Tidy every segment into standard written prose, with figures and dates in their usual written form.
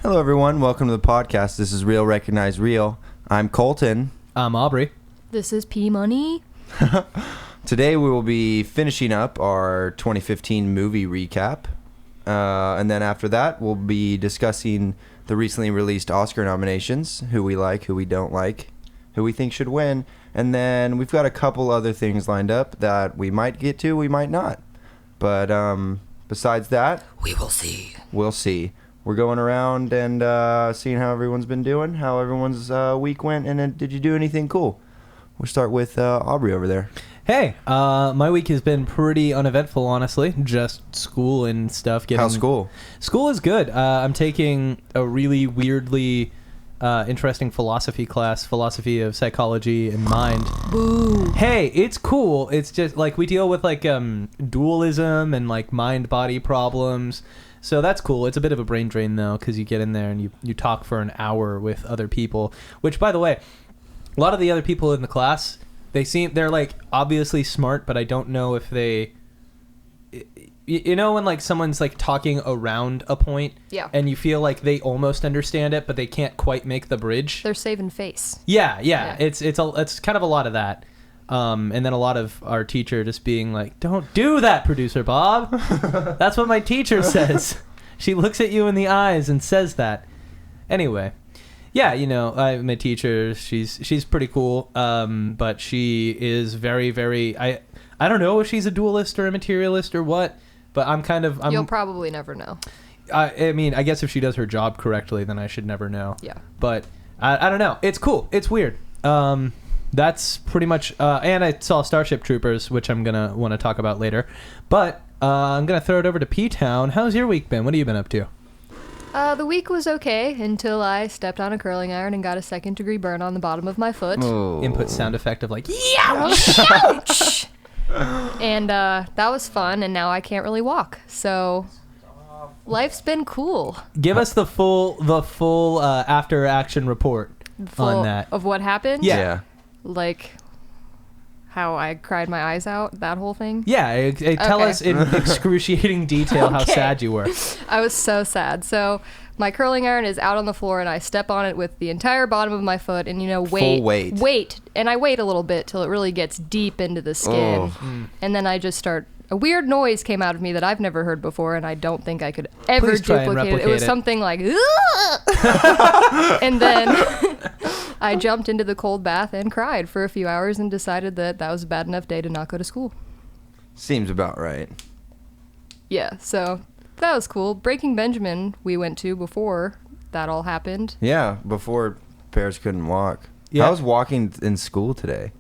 Hello, everyone. Welcome to the podcast. This is Real Recognize Real. I'm Colton. I'm Aubrey. This is P Money. Today we will be finishing up our 2015 movie recap. And then after that, we'll be discussing the recently released Oscar nominations, who we like, who we don't like, who we think should win. And then we've got a couple other things lined up that we might get to, we might not. But besides that, we will see. We'll see. We're going around and seeing how everyone's been doing, how everyone's week went, and then did you do anything cool? We'll start with Aubrey over there. Hey, my week has been pretty uneventful, honestly. Just school and stuff. How's school? School is good. I'm taking a really weirdly interesting philosophy class, philosophy of psychology and mind. Boo. Hey, it's cool. It's just like we deal with like dualism and like mind-body problems. So that's cool. It's a bit of a brain drain though, because you get in there and you talk for an hour with other people. Which, by the way, a lot of the other people in the class, they're like obviously smart, but I don't know if they, you know, when like someone's like talking around a point, yeah, and you feel like they almost understand it, but they can't quite make the bridge. They're saving face. Yeah. It's kind of a lot of that. And then a lot of our teacher just being like, "Don't do that, Producer Bob." That's what my teacher says. She looks at you in the eyes and says that. Anyway, yeah, you know, my teacher, she's pretty cool, but she is very, very. I don't know if she's a dualist or a materialist or what, but You'll probably never know. I mean, I guess if she does her job correctly, then I should never know. Yeah. But I don't know. It's cool. It's weird. That's pretty much, and I saw Starship Troopers, which I'm going to want to talk about later. But I'm going to throw it over to P-Town. How's your week been? What have you been up to? The week was okay until I stepped on a curling iron and got a second-degree burn on the bottom of my foot. Oh. Input sound effect of like, ouch! And that was fun, and now I can't really walk. So life's been cool. Give us the full after-action report on that. Of what happened? Yeah. Like how I cried my eyes out, that whole thing? Yeah, tell us in excruciating detail how sad you were. I was so sad. So my curling iron is out on the floor, and I step on it with the entire bottom of my foot, and full weight. And I wait a little bit till it really gets deep into the skin. And then I just start... A weird noise came out of me that I've never heard before, and I don't think I could ever Please try and duplicate it. replicate It was it. something like... And then I jumped into the cold bath and cried for a few hours and decided that was a bad enough day to not go to school. Seems about right. Yeah, so that was cool. Breaking Benjamin we went to before that all happened. Yeah, before Paris couldn't walk. Yeah. I was walking in school today.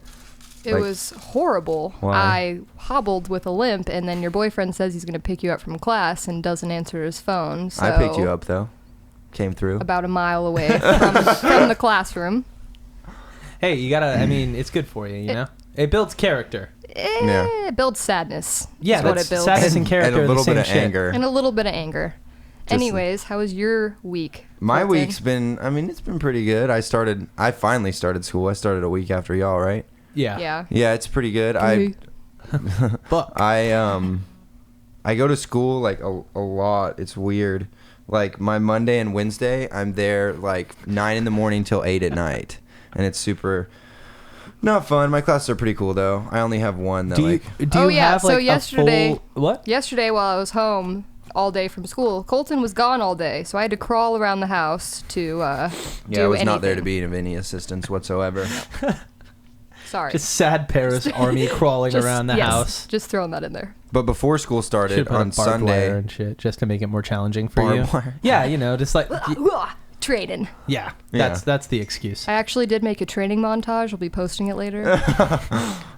It was horrible. Why? I hobbled with a limp, and then your boyfriend says he's going to pick you up from class and doesn't answer his phone. So I picked you up, though. Came through. About a mile away from the classroom. Hey, you gotta, I mean, it's good for you, you know? It builds character. It builds sadness. Yeah, is what that's it builds. sadness and character and a are little the bit same of shit. anger. And a little bit of anger. Anyways, how was your week? My Colton? week's been, it's been pretty good. I finally started school. I started a week after y'all, right? Yeah. Yeah, it's pretty good. Fuck. I go to school like a lot. It's weird. Like my Monday and Wednesday, I'm there like 9 in the morning till 8 at night, and it's super not fun. My classes are pretty cool though. I only have one that Do you have like yesterday, a full, what? Yesterday while I was home all day from school, Colton was gone all day, so I had to crawl around the house to do I was anything. not there to be of any assistance whatsoever. Sorry. Just sad Paris army crawling around the house. Just throwing that in there. But before school started on Sunday, and shit, just to make it more challenging for you. Wire. Yeah, you know, just like Training. yeah, that's the excuse. I actually did make a training montage. I'll be posting it later.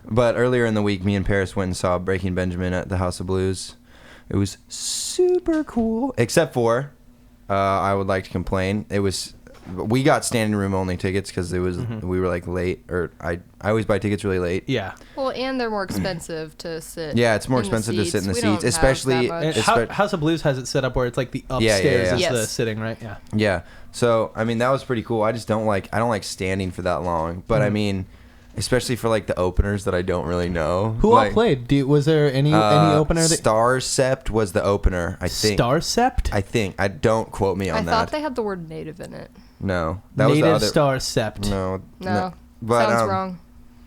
But earlier in the week, me and Paris went and saw Breaking Benjamin at the House of Blues. It was super cool, except for I would like to complain. We got standing room only tickets because we were like late, or I always buy tickets really late. Yeah. Well, and they're more expensive to sit. Yeah, it's more expensive to sit in the seats, especially. House of Blues has it set up where it's like the upstairs is the sitting, right? Yeah. Yeah. So I mean that was pretty cool. I don't like standing for that long, but I mean, especially for like the openers that I don't really know. Who all played? Was there any opener? Star Sept was the opener, I think. Star Sept? I think. I don't quote me on I that. thought they had the word native in it. No, that Native was the other. Star Sept. No. But, Sounds wrong.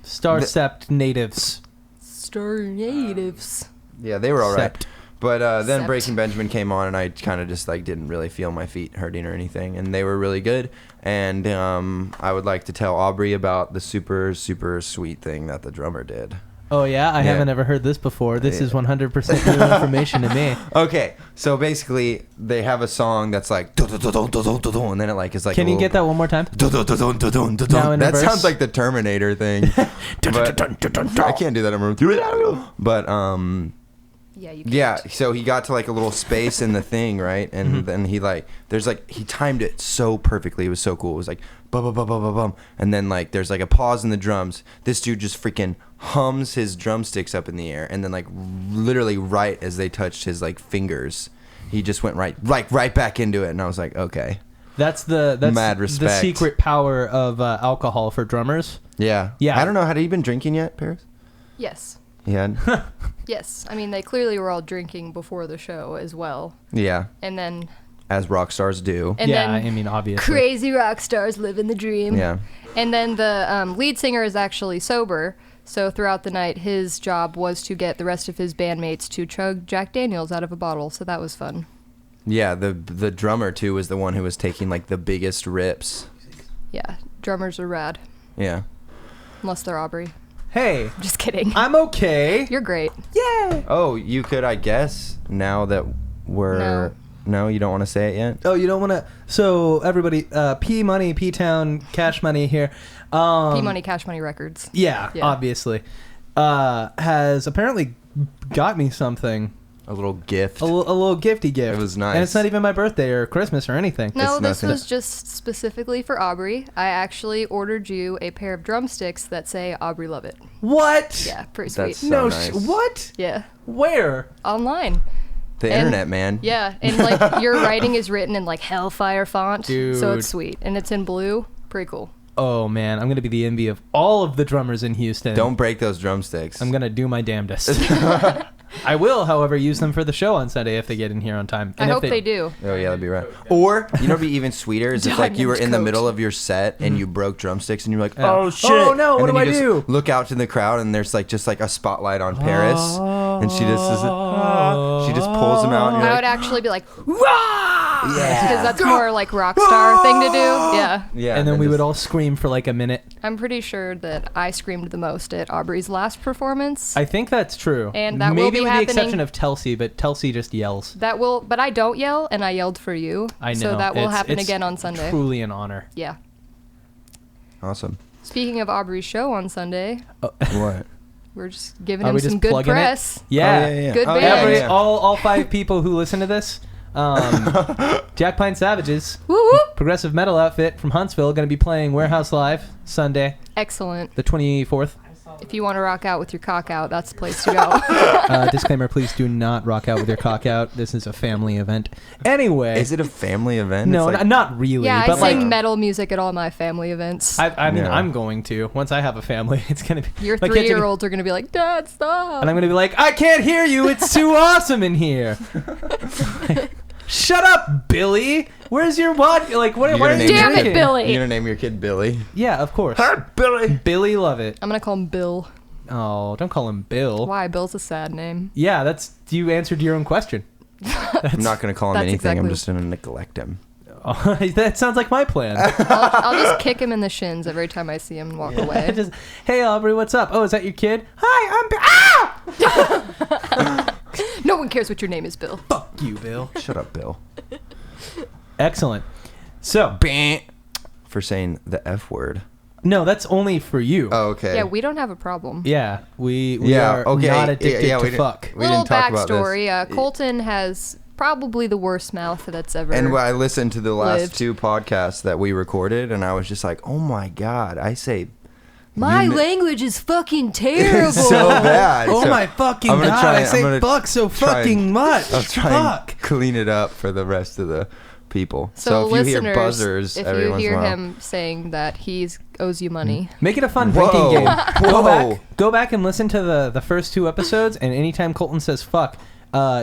Star Sept natives. Star natives. Yeah, they were all right. Sept. But then Sept. Breaking Benjamin came on, and I kind of just like didn't really feel my feet hurting or anything, and they were really good. And I would like to tell Aubrey about the super sweet thing that the drummer did. Oh yeah, I haven't ever heard this before. This is 100% new information to me. Okay, so basically they have a song that's like, and then it like is like. Can you get that one more time? Now in That reverse? sounds like the Terminator thing. But I can't do that. But Yeah, you can't. yeah, so he got to like a little space in the thing, right? And then he like, there's like, he timed it so perfectly. It was so cool. It was like, bum, bum, bum, bum, bum, bum. And then like, there's like a pause in the drums. This dude just freaking hums his drumsticks up in the air. And then like, literally right as they touched his like fingers, he just went right back into it. And I was like, okay. That's Mad the respect. secret power of alcohol for drummers. Yeah. Yeah. I don't know. Had he been drinking yet, Paris? Yes. He had? Yes. I mean, they clearly were all drinking before the show as well. Yeah. And then... As rock stars do. And yeah, then I mean, obviously. crazy rock stars living the dream. Yeah. And then the lead singer is actually sober. So throughout the night, his job was to get the rest of his bandmates to chug Jack Daniels out of a bottle. So that was fun. Yeah, the drummer, too, was the one who was taking, like, the biggest rips. Yeah. Drummers are rad. Yeah. Unless they're Aubrey. Hey, Just kidding. I'm okay. You're great. Yeah. Oh, you could, I guess, now that we're... No, you don't want to say it yet? Oh, you don't want to... So, everybody, P Money, P-Town, Cash Money here. P-Money, Cash Money Records. Yeah, obviously. Has apparently got me something. A little gift. A little gifty gift. It was nice. And it's not even my birthday or Christmas or anything. No, It's this nothing. was just specifically for Aubrey. I actually ordered you a pair of drumsticks that say Aubrey Love It. What? Yeah, pretty That's sweet. so No, nice. what? Yeah, Where? online. The And- internet, man. Yeah, and like your writing is written in like Hellfire font, so Dude. it's sweet, and it's in blue. Pretty cool. Oh, man. I'm going to be the envy of all of the drummers in Houston. Don't break those drumsticks. I'm going to do my damnedest. I will, however, use them for the show on Sunday if they get in here on time. I And if hope they do. Oh, yeah, that'd be right. Or, you know what'd be even sweeter is if, like, you were in the Diamond middle coat. of your set and you broke drumsticks and you're like, Yeah. oh, shit. Oh, no, what And then do you I just do? look out to the crowd and there's, like, just, like, a spotlight on Paris. And she just says, she just pulls them out and you're I like, would actually be like, Rah! because that's more like rock star thing to do. Yeah, yeah. And then we would just- all scream for like a minute. I'm pretty sure that I screamed the most at Aubrey's last performance. I think that's true. And that will Maybe be with happening- the exception of Telsey, but Telsey just yells. That will, but I don't yell, and I yelled for you. I know. So that will It's- happen it's again on Sunday. Truly an honor. Yeah. Awesome. Speaking of Aubrey's show on Sunday, What? we're just giving Are him we some just good plugging it? press. Yeah. Oh, yeah. Good Oh, band. yeah, Every yeah. all 5 people who listen to this, Jack Pine Savages, Woo woo! progressive metal outfit from Huntsville, going to be playing Warehouse Live Sunday, Excellent. the 24th. If you want to rock out with your cock out, that's the place to go. Disclaimer: please do not rock out with your cock out. This is a family event. Anyway, Is it a family event? no, It's like, not really. Yeah, I but sing like, metal music at all my family events. I mean, Yeah. I'm going to. Once I have a family, it's gonna be. Your my kids are gonna- 3-year-olds are going to be like, Dad, stop. And I'm gonna be like, I can't hear you. It's too awesome in here. Shut up, Billy. Where's your what? Like, what? You're Why are gonna you name your Damn it, drinking? kid- Billy. You're gonna name your kid Billy. Yeah, of course. Billy. Billy Lovett. I'm going to call him Bill. Oh, don't call him Bill. Why? Bill's a sad name. Yeah, that's you answered your own question. I'm not gonna call him That's anything. I'm exactly- just gonna neglect him. Oh, that sounds like my plan. I'll just kick him in the shins every time I see him and walk away. Just, hey, Aubrey, what's up? Oh, is that your kid? Hi, I'm Bill. Ah! No one cares what your name is, Bill. Fuck you, Bill. Shut up, Bill. Excellent. So, For saying the F word. no, that's only for you. Oh, okay. Yeah, we don't have a problem. Yeah, we Yeah, are okay, not addicted yeah, we to didn't- fuck. We Little didn't talk about this. backstory. Colton has probably the worst mouth that's ever. And I listened to the last lived. 2 podcasts that we recorded, and I was just like, "Oh my god!" I say My you kn- language is fucking terrible. it's so bad. Oh So my fucking I'm gonna god! try- I I'm say gonna fuck so try and- fucking much. I'll try Fuck. and clean it up for the rest of the people. So if you hear listeners, buzzers if every you once in hear a while, him saying that he owes you money, Make it a fun Whoa. drinking game. Whoa. Go back and listen to the first 2 episodes, and anytime Colton says fuck,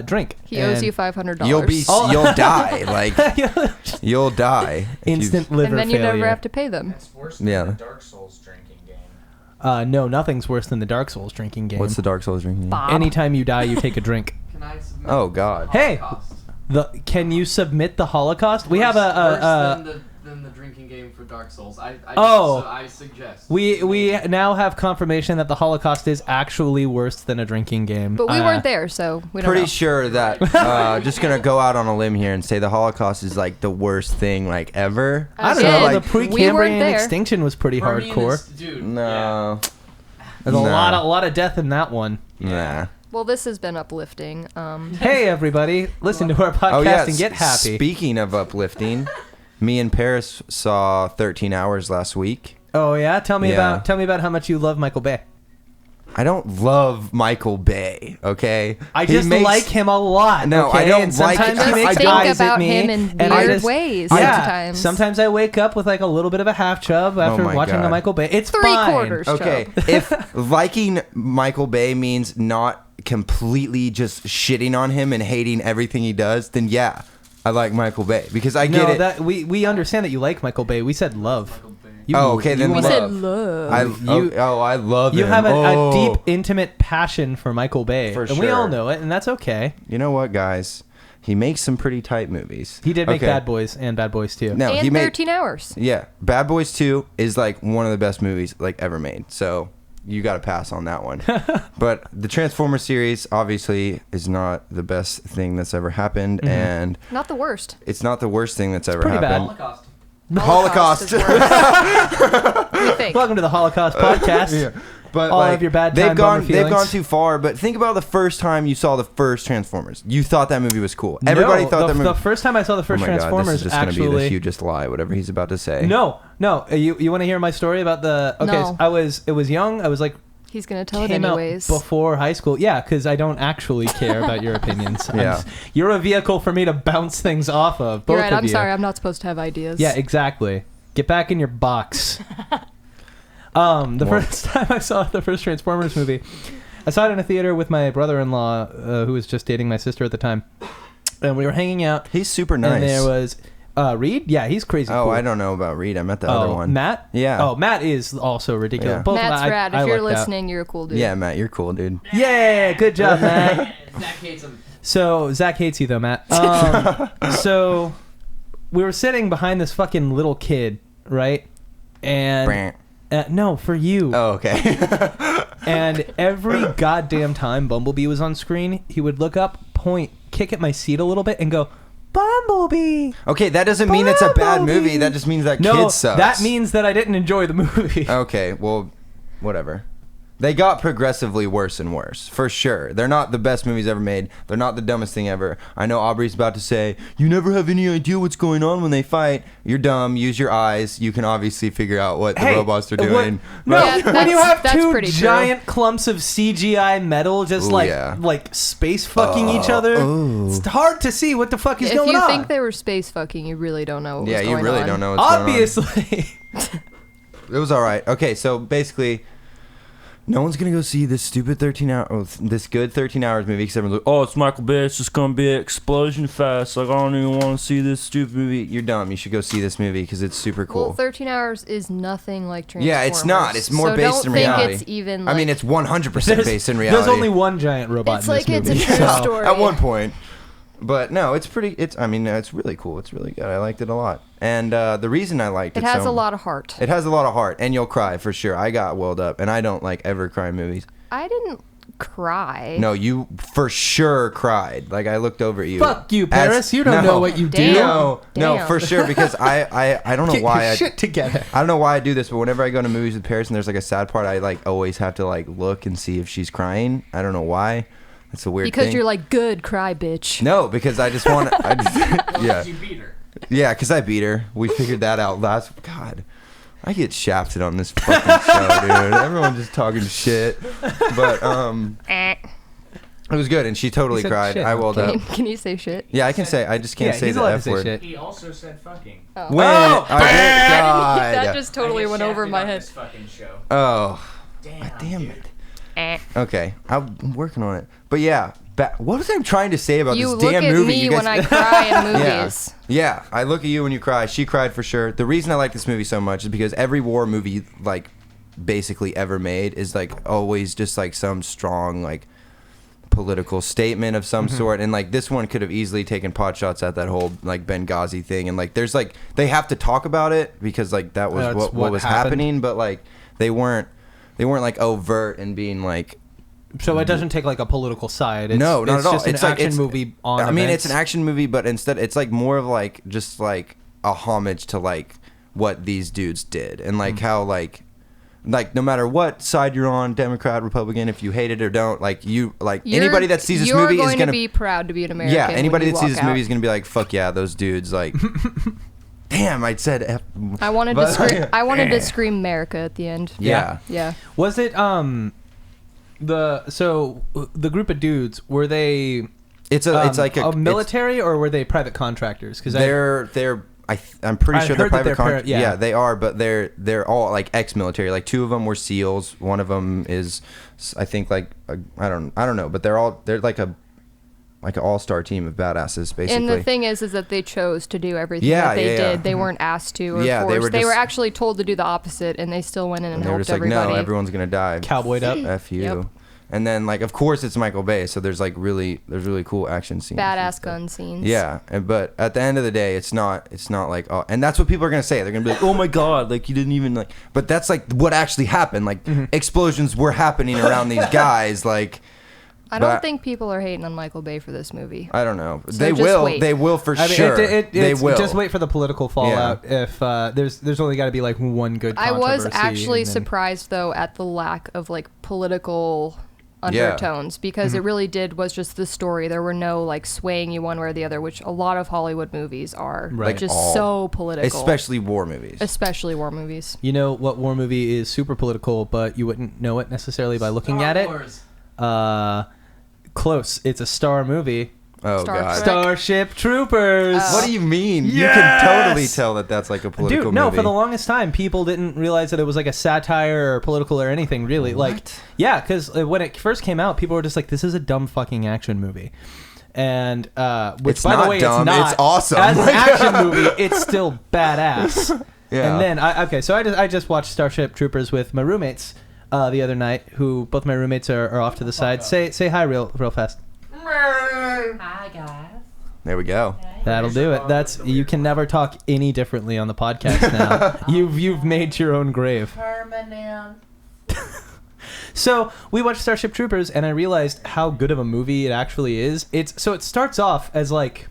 drink. he owes And you $500. you'll die. Like you'll die. if you- instant liver and then you failure. never have to pay them. It's worse than Yeah. the Dark Souls drinking game. No, nothing's worse than the Dark Souls drinking game. What's the Dark Souls drinking? Bob. Anytime you die, you take a drink. Can I submit Oh God. Hey! Holocaust? Can you submit the Holocaust? We have worse than the drinking game for Dark Souls. I suggest. We now have confirmation that the Holocaust is actually worse than a drinking game. But we weren't there, so we don't Pretty know. sure that just gonna go out on a limb here and say the Holocaust is like the worst thing like ever. I don't Again, know. like- The we weren't Precambrian there. extinction was pretty hardcore. Dude. No. There's a Nah. lot of death in that one. Nah. Well, this has been uplifting. Hey everybody, listen to our podcast Oh yeah. and get happy. Speaking of uplifting, me and Paris saw 13 Hours last week. Oh yeah, tell me Yeah. about how much you love Michael Bay. I don't love Michael Bay. Okay. I He just makes- like him a lot. No, okay? I don't and like- sometimes I he just makes think eyes at about me, him in and I weird just- ways Yeah, sometimes. sometimes I wake up with like a little bit of a half chub after my watching God. a Michael Bay. It's Three fine. quarters. Okay, if liking Michael Bay means not completely just shitting on him and hating everything he does, then yeah, I like Michael Bay because I get No, it. that we understand that you like Michael Bay. We said love. You, Oh, okay, then you we love. said love. I love You him. have a Oh. deep, intimate passion for Michael Bay, For and we all sure. know it, and that's okay. You know what, guys? He makes some pretty tight movies. He did make Okay. Bad Boys and Bad Boys 2. No, and he made 13 hours. yeah. Bad Boys 2 is like one of the best movies like ever made. So you got to pass on that one. But the Transformers series obviously is not the best thing that's ever happened, and Not the worst. it's not the worst thing that's ever pretty bad. happened. Holocaust. Holocaust. is worse. we think. Welcome to the Holocaust podcast. Yeah. But All like, of your bad they've time gone bummer they've gone feelings. too far. But think about the first time you saw the first Transformers. You thought that movie was cool. Everybody No, thought that movie. the first time I saw the Oh first my God, Transformers, this is just gonna be the actually. hugest lie. Whatever he's about to say. No. You want to hear my story about the? Okay, No. so it was young. I was like He's going to tell it came out anyways. before high school. Yeah, because I don't actually care about your opinions. Yeah. You're a vehicle for me to bounce things off of. Both You're right. of I'm you. sorry. I'm not supposed to have ideas. Yeah, exactly. Get back in your box. The first time I saw the first Transformers movie, I saw it in a theater with my brother-in-law, who was just dating my sister at the time, and we were hanging out. He's super nice. And there was Reed. Yeah, he's crazy. Oh, cool. I don't know about Reed. I met the other one. Matt. Yeah. Oh, Matt is also ridiculous. Yeah. Both of Matt's them, rad. I If you're lucked out. listening, you're a cool dude. Yeah, Matt, you're cool, dude. Yeah, good job, Matt. Zach hates him. So Zach hates you though, Matt. So we were sitting behind this fucking little kid, right? And no, for you. Oh, okay. And every goddamn time Bumblebee was on screen, he would look up, point, kick at my seat a little bit, and go, "Bumblebee." Okay, that doesn't mean it's a bad Bumblebee. movie. That just means that No, kid sucks. that means that I didn't enjoy the movie. Okay, well, whatever. They got progressively worse and worse, for sure. They're not the best movies ever made. They're not the dumbest thing ever. I know Aubrey's about to say, you never have any idea what's going on when they fight. You're dumb. Use your eyes. You can obviously figure out what the robots are doing. No, Yeah, when you have that's two pretty true. giant clumps of CGI metal just Ooh, like yeah. like space fucking each other, it's hard to see what the fuck is If going you on. think they were space fucking, you really don't know what Yeah, was you going really on. don't know what's going on. Obviously. It was all right. Okay, so basically, no one's gonna go see this stupid this good 13 hours movie because everyone's like, oh, it's Michael Bay. It's just gonna be an explosion fest. Like, I don't even want to see this stupid movie. You're dumb. You should go see this movie because it's super cool. Well, 13 hours is nothing like Transformers. Yeah, it's not. It's more so based in don't think reality. It's even. I Like, mean, it's 100% based in reality. There's only one giant robot It's in like this it's a movie. true so- story. At one point. But no, it's pretty. I mean, it's really cool. It's really good. I liked it a lot. And the reason I liked it, It has so, a lot of heart. It has a lot of heart, and you'll cry for sure. I got welled up, and I don't like ever cry in movies. I didn't cry. No, you for sure cried. Like I looked over at you. Fuck you, Paris. You don't know what you Damn. do. No, Damn. for sure because I don't know Get why your I shit together. I don't know why I do this, but whenever I go to movies with Paris and there's like a sad part, I like always have to like look and see if she's crying. I don't know why. It's a weird Because thing. you're like, good, cry, bitch. No, because I just want to. Yeah. You beat her. Yeah, because I beat her. We figured that out last. God, I get shafted on this fucking show, dude. Everyone just talking shit. But It was good, and she totally He said cried. shit. I welled up. Can you say shit? Yeah, I can say. I just can't Yeah, say he's the allowed to F say word. shit. He also said fucking. Oh. When I did, that God. just totally I get went over shafted my on head. This fucking show. Oh, Damn, damn dude. it. Eh. Okay, I'm working on it. But yeah, what was I trying to say about You this look damn at movie? me You guys... when I cry in Yeah. movies. Yeah, I look at you when you cry. She cried for sure. The reason I like this movie so much is because every war movie, like, basically ever made is, like, always just, like, some strong, like, political statement of some sort. And, like, this one could have easily taken pot shots at that whole, like, Benghazi thing. And, like, there's, like, they have to talk about it because, like, that was That's what was happened. happening. But, like, they weren't, like, overt and being, like, So it doesn't take like a political side. It's, no, not it's at all. Just an It's like action movie on. I mean, events. it's an action movie, but instead, it's like more of like just like a homage to like what these dudes did, and like how like no matter what side you're on, Democrat, Republican, if you hate it or don't, like anybody that sees this movie is going gonna to be proud to be an American. yeah, anybody when that you sees this walk movie out. is gonna be like, fuck yeah, those dudes, like. Damn, I said F. I wanted But- to scream. I wanted to scream America at the end. Yeah. Yeah. Was it the group of dudes, were they It's like a military or were they private contractors? Because I'm pretty I sure they're heard that private they're yeah, they are, but they're all like ex-military. Like 2 of them were SEALs. One of them is, I think, like I don't know, but they're like an all-star team of badasses, basically. And the thing is that they chose to do everything Yeah, that they yeah, yeah. did. They weren't asked to or Yeah, forced. they were just- actually told to do the opposite, and they still went in and they were helped just like, everybody. no, everyone's gonna die. cowboyed up. F you. Yep. And then like, of course, it's Michael Bay, so there's really cool action scenes. and Badass stuff. gun scenes. Yeah, but at the end of the day, it's not like, oh, and that's what people are gonna say. They're gonna be like, oh my god, like you didn't even like. But that's like what actually happened. Like explosions were happening around these guys. Like, I don't but- think people are hating on Michael Bay for this movie. I don't know. So They just will. wait. They will for I mean, sure. They it's- will. Just wait for the political fallout. If there's only got to be like one good. I was controversy, actually and then- surprised though at the lack of like political undertones because it really was just the story. There were no like swaying you one way or the other, which a lot of Hollywood movies are Right. just All- so political. especially war movies. Especially war movies. You know what war movie is super political, but you wouldn't know it necessarily by looking at it. Wars. Close. It's a Star movie. Oh Star god. Trek. Starship Troopers. What do you mean? You Yes! can totally tell that that's like a political Dude, no, movie. for the longest time, people didn't realize that it was like a satire or political or anything, really. Like, What? yeah, because when it first came out, people were just like, this is a dumb fucking action movie. And, which, It's by not the way, dumb, it's not. it's awesome. As an action movie, it's still badass. Yeah. And then, so I just watched Starship Troopers with my roommates the other night, who both my roommates are off to the side. Say hi real fast. Hi guys. There we go. That'll do it. You can never talk any differently on the podcast now. You've made your own grave. Termination. So we watched Starship Troopers, and I realized how good of a movie it actually is. It starts off as like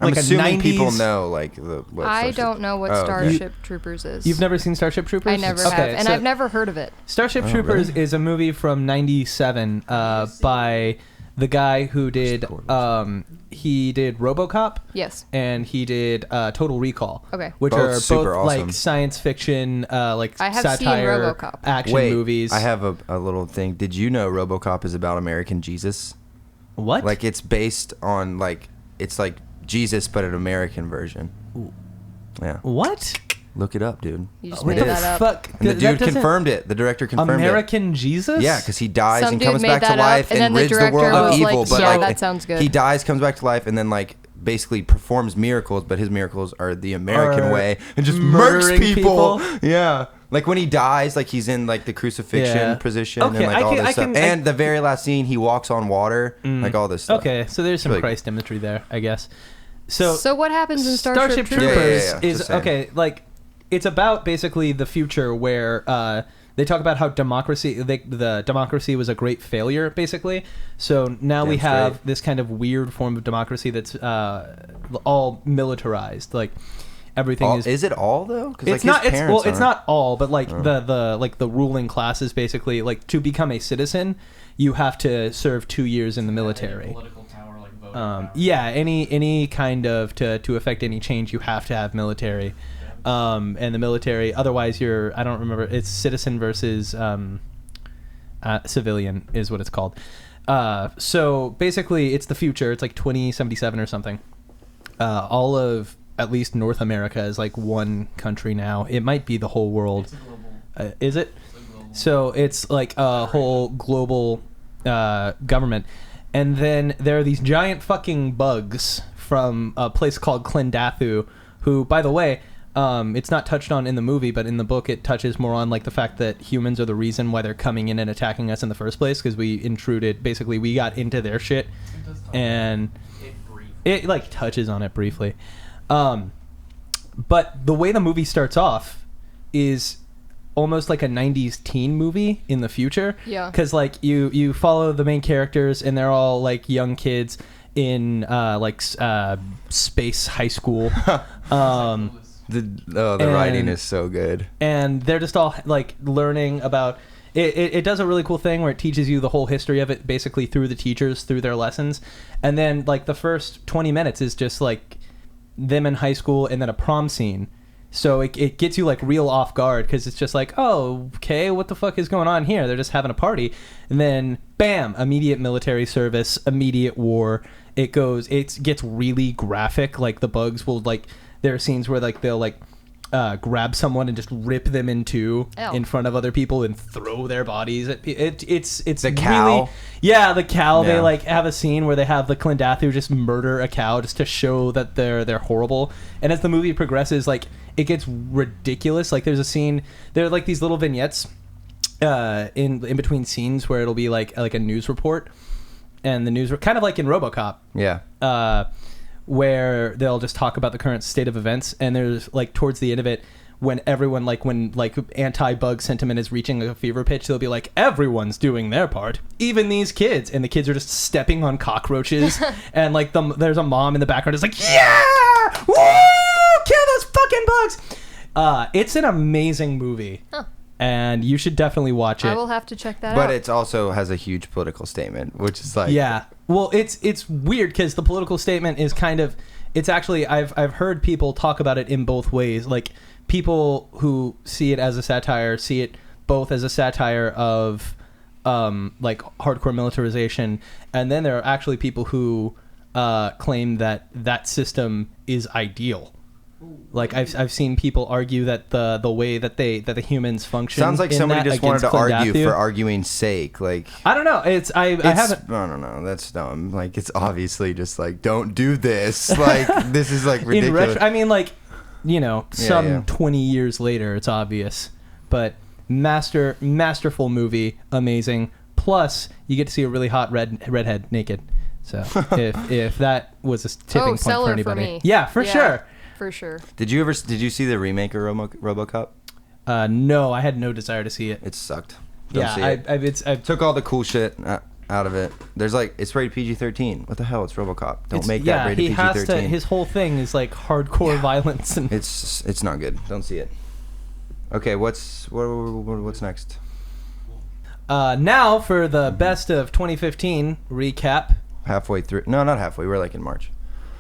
I'm a assuming 90s. people know like what I Starship- don't know what Oh, okay. Starship Troopers is. You've never seen Starship Troopers? I never have, and so I've never heard of it. Starship Oh, Troopers really? is a movie from '97 by the guy who did he did RoboCop. Yes. And he did Total Recall. Okay. Which Both are both super awesome. like science fiction, like I have seen satire, RoboCop. action Wait, movies. I have a little thing. Did you know RoboCop is about American Jesus? What? Like it's based on like it's like Jesus but an American version. Yeah. What? Look it up, dude. You just What made the that up. fuck? And the That dude doesn't- confirmed it. The director confirmed American Jesus? it. Yeah, because he dies Some and dude comes made back to that up, life and then and the rids the director world of was evil. like, But yeah, like that sounds good. he dies, comes back to life, and then like basically performs miracles, but his miracles are the American Are way and just murks murdering people. Yeah. Like when he dies, like he's in like the crucifixion Yeah. position Okay, and like I all can- this I stuff. can- And the very last scene, he walks on water, like all this stuff. Okay, so there's some Really- Christ imagery there, I guess. So what happens in Starship Troopers? Troopers Yeah, is just saying. okay. Like, it's about basically the future where they talk about how the democracy was a great failure, basically. So now we Damn have straight. this kind of weird form of democracy that's all militarized. Like everything Is it all though? 'Cause, it's like, not. his It's parents well. It's aren't. not all, but like the ruling classes basically like to become a citizen, you have to serve 2 years in the military. Political power, like voting power. Yeah, any kind of to affect any change, you have to have military, and the military. Otherwise, I don't remember. It's citizen versus civilian is what it's called. So basically, it's the future. It's like 2077 or something. All of at least North America is like one country now. It might be the whole world. It's a global. Is it? It's a global. So it's like a whole global government. And then there are these giant fucking bugs from a place called Clendathu, who, by the way, it's not touched on in the movie, but in the book it touches more on like the fact that humans are the reason why they're coming in and attacking us in the first place, because we intruded. Basically, we got into their shit, It does talk and it briefly. it like touches on it briefly. But the way the movie starts off is almost like a 90s teen movie in the future. Yeah. Because like you follow the main characters and they're all like young kids in space high school. The writing is so good. And they're just all like learning about it. It does a really cool thing where it teaches you the whole history of it basically through the teachers, through their lessons. And then like the first 20 minutes is just like them in high school and then a prom scene. So it gets you like real off guard, because it's just like, oh, okay, what the fuck is going on here? They're just having a party. And then bam, immediate military service, immediate war. It gets really graphic. Like the bugs will like, there are scenes where like they'll like grab someone and just rip them in two Ew. in front of other people and throw their bodies at it's The cow? really, yeah, the cow. They Yeah. like have a scene where they have the Clendathu just murder a cow just to show that they're horrible. And as the movie progresses, like it gets ridiculous. Like there's a scene, there are like these little vignettes in between scenes where it'll be like a news report, and the news kind of like in RoboCop. Yeah. Where they'll just talk about the current state of events, and there's like towards the end of it, when everyone when anti-bug sentiment is reaching a fever pitch, they'll be like, everyone's doing their part, even these kids, and the kids are just stepping on cockroaches, and like there's a mom in the background is like, yeah, woo, kill those fucking bugs. It's an amazing movie. Huh. And you should definitely watch it. I will have to check that out. But it also has a huge political statement, which is like... Yeah. Well, it's weird because the political statement is kind of... It's actually... I've heard people talk about it in both ways. Like, people who see it as a satire see it both as a satire of, like, hardcore militarization. And then there are actually people who claim that that system is ideal. Like I've seen people argue that the way that the humans function Sounds like in somebody that just wanted to against argue Clendathu. for arguing's sake. Like, I don't know. I haven't. I don't know. That's dumb. Like, it's obviously just like, don't do this. Like, this is like In ridiculous. I mean, like, you know, some yeah. 20 years later, it's obvious. But masterful movie, amazing. Plus, you get to see a really hot redhead naked. So if that was a tipping point seller for for anybody, me. yeah, for sure. For sure. Did you see the remake of RoboCop? No, I had no desire to see it. It sucked. Don't Yeah, see it. I Took all the cool shit out of it. There's like, it's rated PG-13. What the hell? It's RoboCop. Don't make that rated he has PG-13. to. His whole thing is like hardcore violence, and It's not good. Don't see it. Okay, what's next? now for the best of 2015 recap. Halfway through? No, not halfway. We're like in March.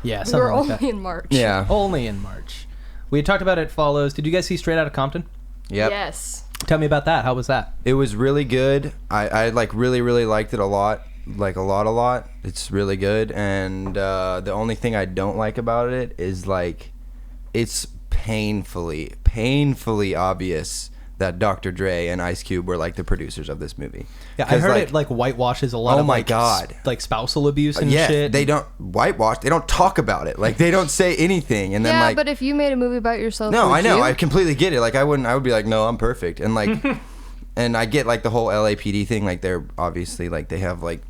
Yeah, We something were like only that. in March. Yeah. Only in March. We had talked about It Follows. Did you guys see Straight Outta Compton? Yep. Yes. Tell me about that. How was that? It was really good. I like really liked it a lot. Like a lot. It's really good. And the only thing I don't like about it is like it's painfully obvious that Dr. Dre and Ice Cube were like the producers of this movie. Yeah, I heard it like whitewashes a lot Oh of my like, God. like spousal abuse and yeah, shit. they don't whitewash. They don't talk about it. Like they don't say anything. And then Yeah, like but if you made a movie about yourself, no, would I know. you? I completely get it. Like I would be like, no, I'm perfect. And like, and I get like the whole LAPD thing. Like they're obviously like they have like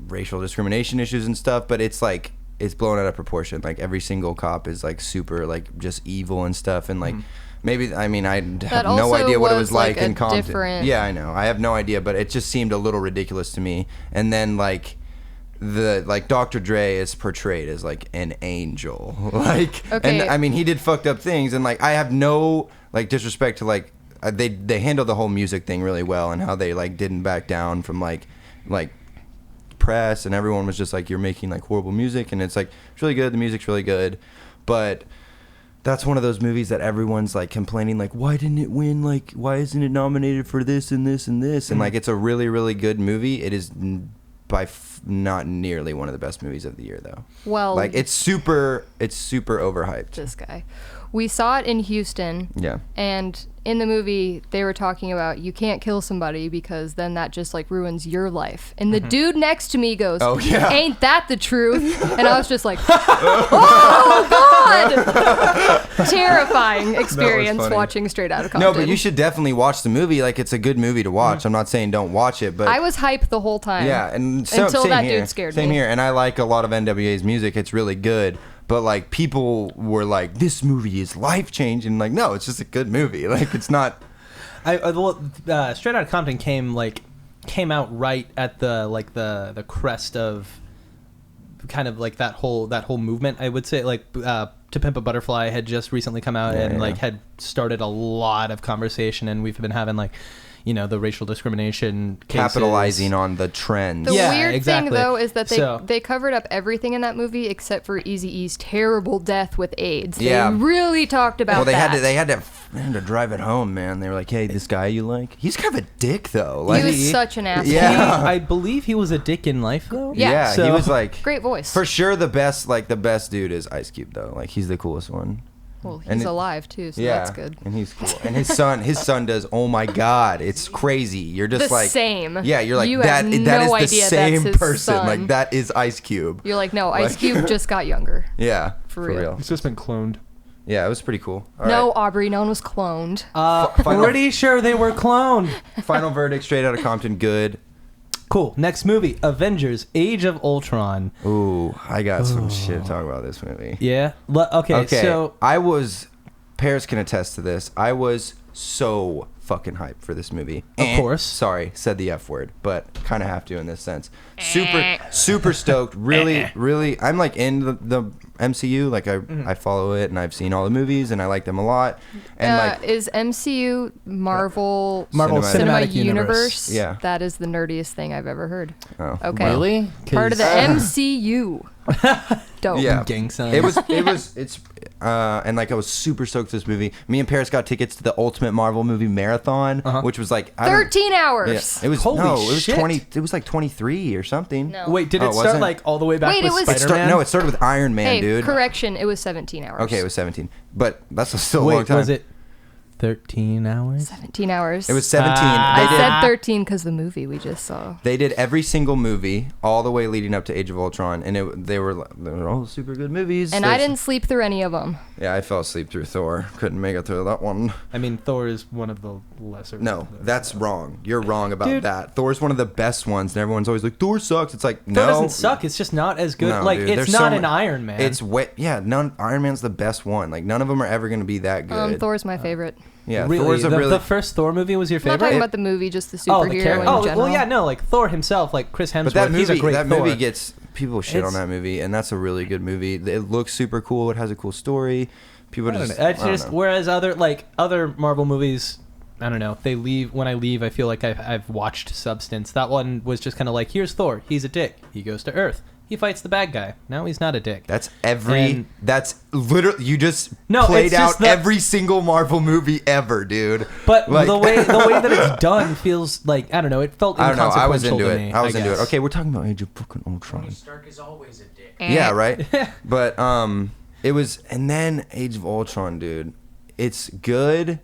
racial discrimination issues and stuff. But it's like it's blown out of proportion. Like every single cop is like super like just evil and stuff. And like maybe I mean I have no also idea what it was, was like like, in a Compton. different- Yeah, I know. I have no idea. But it just seemed a little ridiculous to me. And then like. Dr. Dre is portrayed as like an angel, like, Okay. and I mean he did fucked up things, and like I have no like disrespect to like they handled the whole music thing really well, and how they like didn't back down from like press, and everyone was just like, you're making like horrible music, and it's like it's really good, the music's really good, but that's one of those movies that everyone's like complaining like, why didn't it win, like why isn't it nominated for this and this and this, and like it's a really good movie. It is not nearly one of the best movies of the year though. Well, Like it's super overhyped. this guy. We saw it in Houston. Yeah. And in the movie, they were talking about you can't kill somebody because then that just like ruins your life. And the dude next to me goes, Oh, yeah. "Ain't that the truth?" And I was just like, "Oh God!" Terrifying experience funny. watching Straight Outta Compton. No, but you should definitely watch the movie. Like it's a good movie to watch. I'm not saying don't watch it, but I was hyped the whole time. yeah, and Until same that here. dude scared Same me. here, and I like a lot of NWA's music. It's really good. But like people were like, "This movie is life changing." Like, no, it's just a good movie. Like, it's not. Straight Outta Compton came out right at the crest of kind of like that whole movement. I would say like To Pimp a Butterfly had just recently come out and like had started a lot of conversation, and we've been having like, you know, the racial discrimination cases. Capitalizing on the trends. The Yeah, weird exactly. thing, though, is that So- they covered up everything in that movie except for Eazy-E's terrible death with AIDS. Yeah. They really talked about Well, they that. had to drive it home, man. They were like, "Hey, this guy you like? He's kind of a dick, though." Like, He was such an asshole. Yeah. I believe he was a dick in life, though. Yeah. he So- was like Great voice. for sure the best dude is Ice Cube though. Like he's the coolest one. Well, And he's it- alive, too, so Yeah, that's good. and he's cool. And his son does. Oh my God, it's crazy. You're just The like same. Yeah, you're like You that. have That no is the idea same that's his person. son. Like that is Ice Cube. You're like, no, Ice Like- Cube just got younger. Yeah, For real. It's just been cloned. Yeah, it was pretty cool. All No, right. Aubrey, no one was cloned. Final- Pretty sure they were cloned. Final verdict, Straight Outta Compton, good. Cool. Next movie, Avengers: Age of Ultron. Ooh, I got some shit to talk about this movie. Yeah. Okay. So Paris can attest to this. I was so fucking hyped for this movie. Of course. Sorry, said the F word, but kind of have to in this sense. Super stoked. Really, I'm like in the MCU. Like I follow it and I've seen all the movies and I like them a lot. And like is MCU Marvel Cinematic Universe? Yeah. That is the nerdiest thing I've ever heard. Oh. Okay. really, Part of the MCU. Dope. Yeah. gang signs. and like I was super stoked for this movie. Me and Paris got tickets to the Ultimate Marvel movie marathon, which was like 13 hours. Yeah, it was Holy it was shit. 20. It was like 23 or something. No. Wait, did Oh, it it start wasn't? like all the way back Wait, with it was- Spider-Man? It started with Iron Man, Hey, dude. correction, it was 17 hours. Okay, it was 17, but that's still a long Wait, time. was it 13 hours? 17 hours. It was 17. Ah. I They said did. 13 because the movie we just saw. They did every single movie all the way leading up to Age of Ultron, and they were all super good movies. And I didn't sleep through any of them. Yeah, I fell asleep through Thor. Couldn't make it through that one. I mean, Thor is one of the lesser. No, that's wrong. You're wrong about Dude. that. Thor's one of the best ones, and everyone's always like, Thor sucks. It's like, Thor no. doesn't suck. It's just not as good. No, like dude, it's there's not so an ma- Iron Man. It's way, yeah, Iron Man's the best one. Like, none of them are ever going to be that good. Thor's my favorite. Yeah, really, Thor's a the, really... the first Thor movie was your I'm not favorite. talking about the movie, just the Oh, superhero the character. in Oh, general. well, yeah, no, like Thor himself, like Chris Hemsworth. But that he's a movie, great that Thor. movie gets people shit on It's- that movie, and that's a really good movie. It looks super cool. It has a cool story. People I don't just, know. It's I don't just know. whereas other Marvel movies, I don't know. They leave when I leave. I feel like I've watched substance. That one was just kind of like, here's Thor. He's a dick. He goes to Earth. He fights the bad guy. Now he's not a dick. That's And- that's literally, you just No, played it's out just the- every single Marvel movie ever, dude. But Like- the way that it's done feels like, I don't know. It felt I don't know. I was inconsequential into to it. me, I was into it. guess. Okay, we're talking about Age of fucking Ultron. Tony Stark is always a dick. Yeah, right. But it was, and then Age of Ultron, dude. It's good,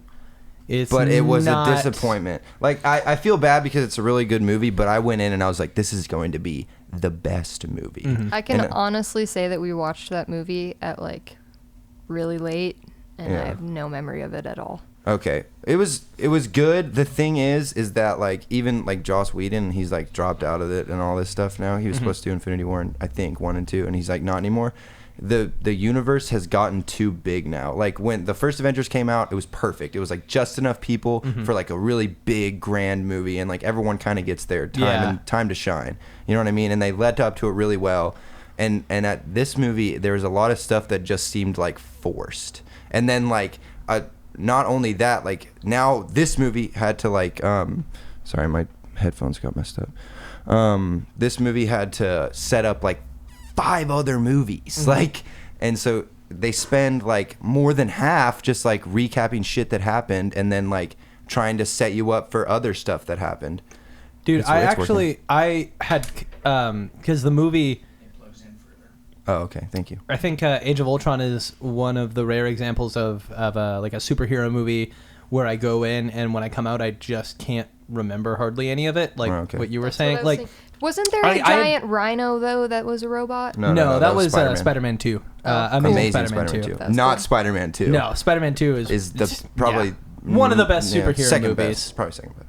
but it was not- a disappointment. Like I feel bad because it's a really good movie, but I went in and I was like, this is going to be the best movie. Mm-hmm. I can And, honestly say that we watched that movie at like really late, and Yeah. I have no memory of it at all. Okay, it was good. The thing is that like even like Joss Whedon, he's like dropped out of it and all this stuff now. He was supposed to do Infinity War, I think 1 and 2, and he's like not anymore. The universe has gotten too big now. Like when the first Avengers came out, it was perfect. It was like just enough people for like a really big grand movie, and like everyone kind of gets their time Yeah. and time to shine. You know what I mean? And they led up to it really well. And at this movie, there was a lot of stuff that just seemed like forced. And then like not only that, like now this movie had to like sorry, my headphones got messed up. This movie had to set up like 5 other movies, like, and so they spend like more than half just like recapping shit that happened and then like trying to set you up for other stuff that happened. Dude, It's I working. actually I had because the movie. It plugs in further. Oh, okay. Thank you. I think Age of Ultron is one of the rare examples of like a superhero movie where I go in and when I come out I just can't remember hardly any of it. Like Okay. what you were That's what I saying. was Like thinking. Wasn't there a giant rhino though that was a robot? no, that was Spider-Man. Spider-Man 2. Oh, Amazing Spider-Man 2. 2. That's Not cool. Spider-Man 2. No, Spider-Man 2 Is it's- the probably yeah. One of the best superhero second movies. Best, probably second best.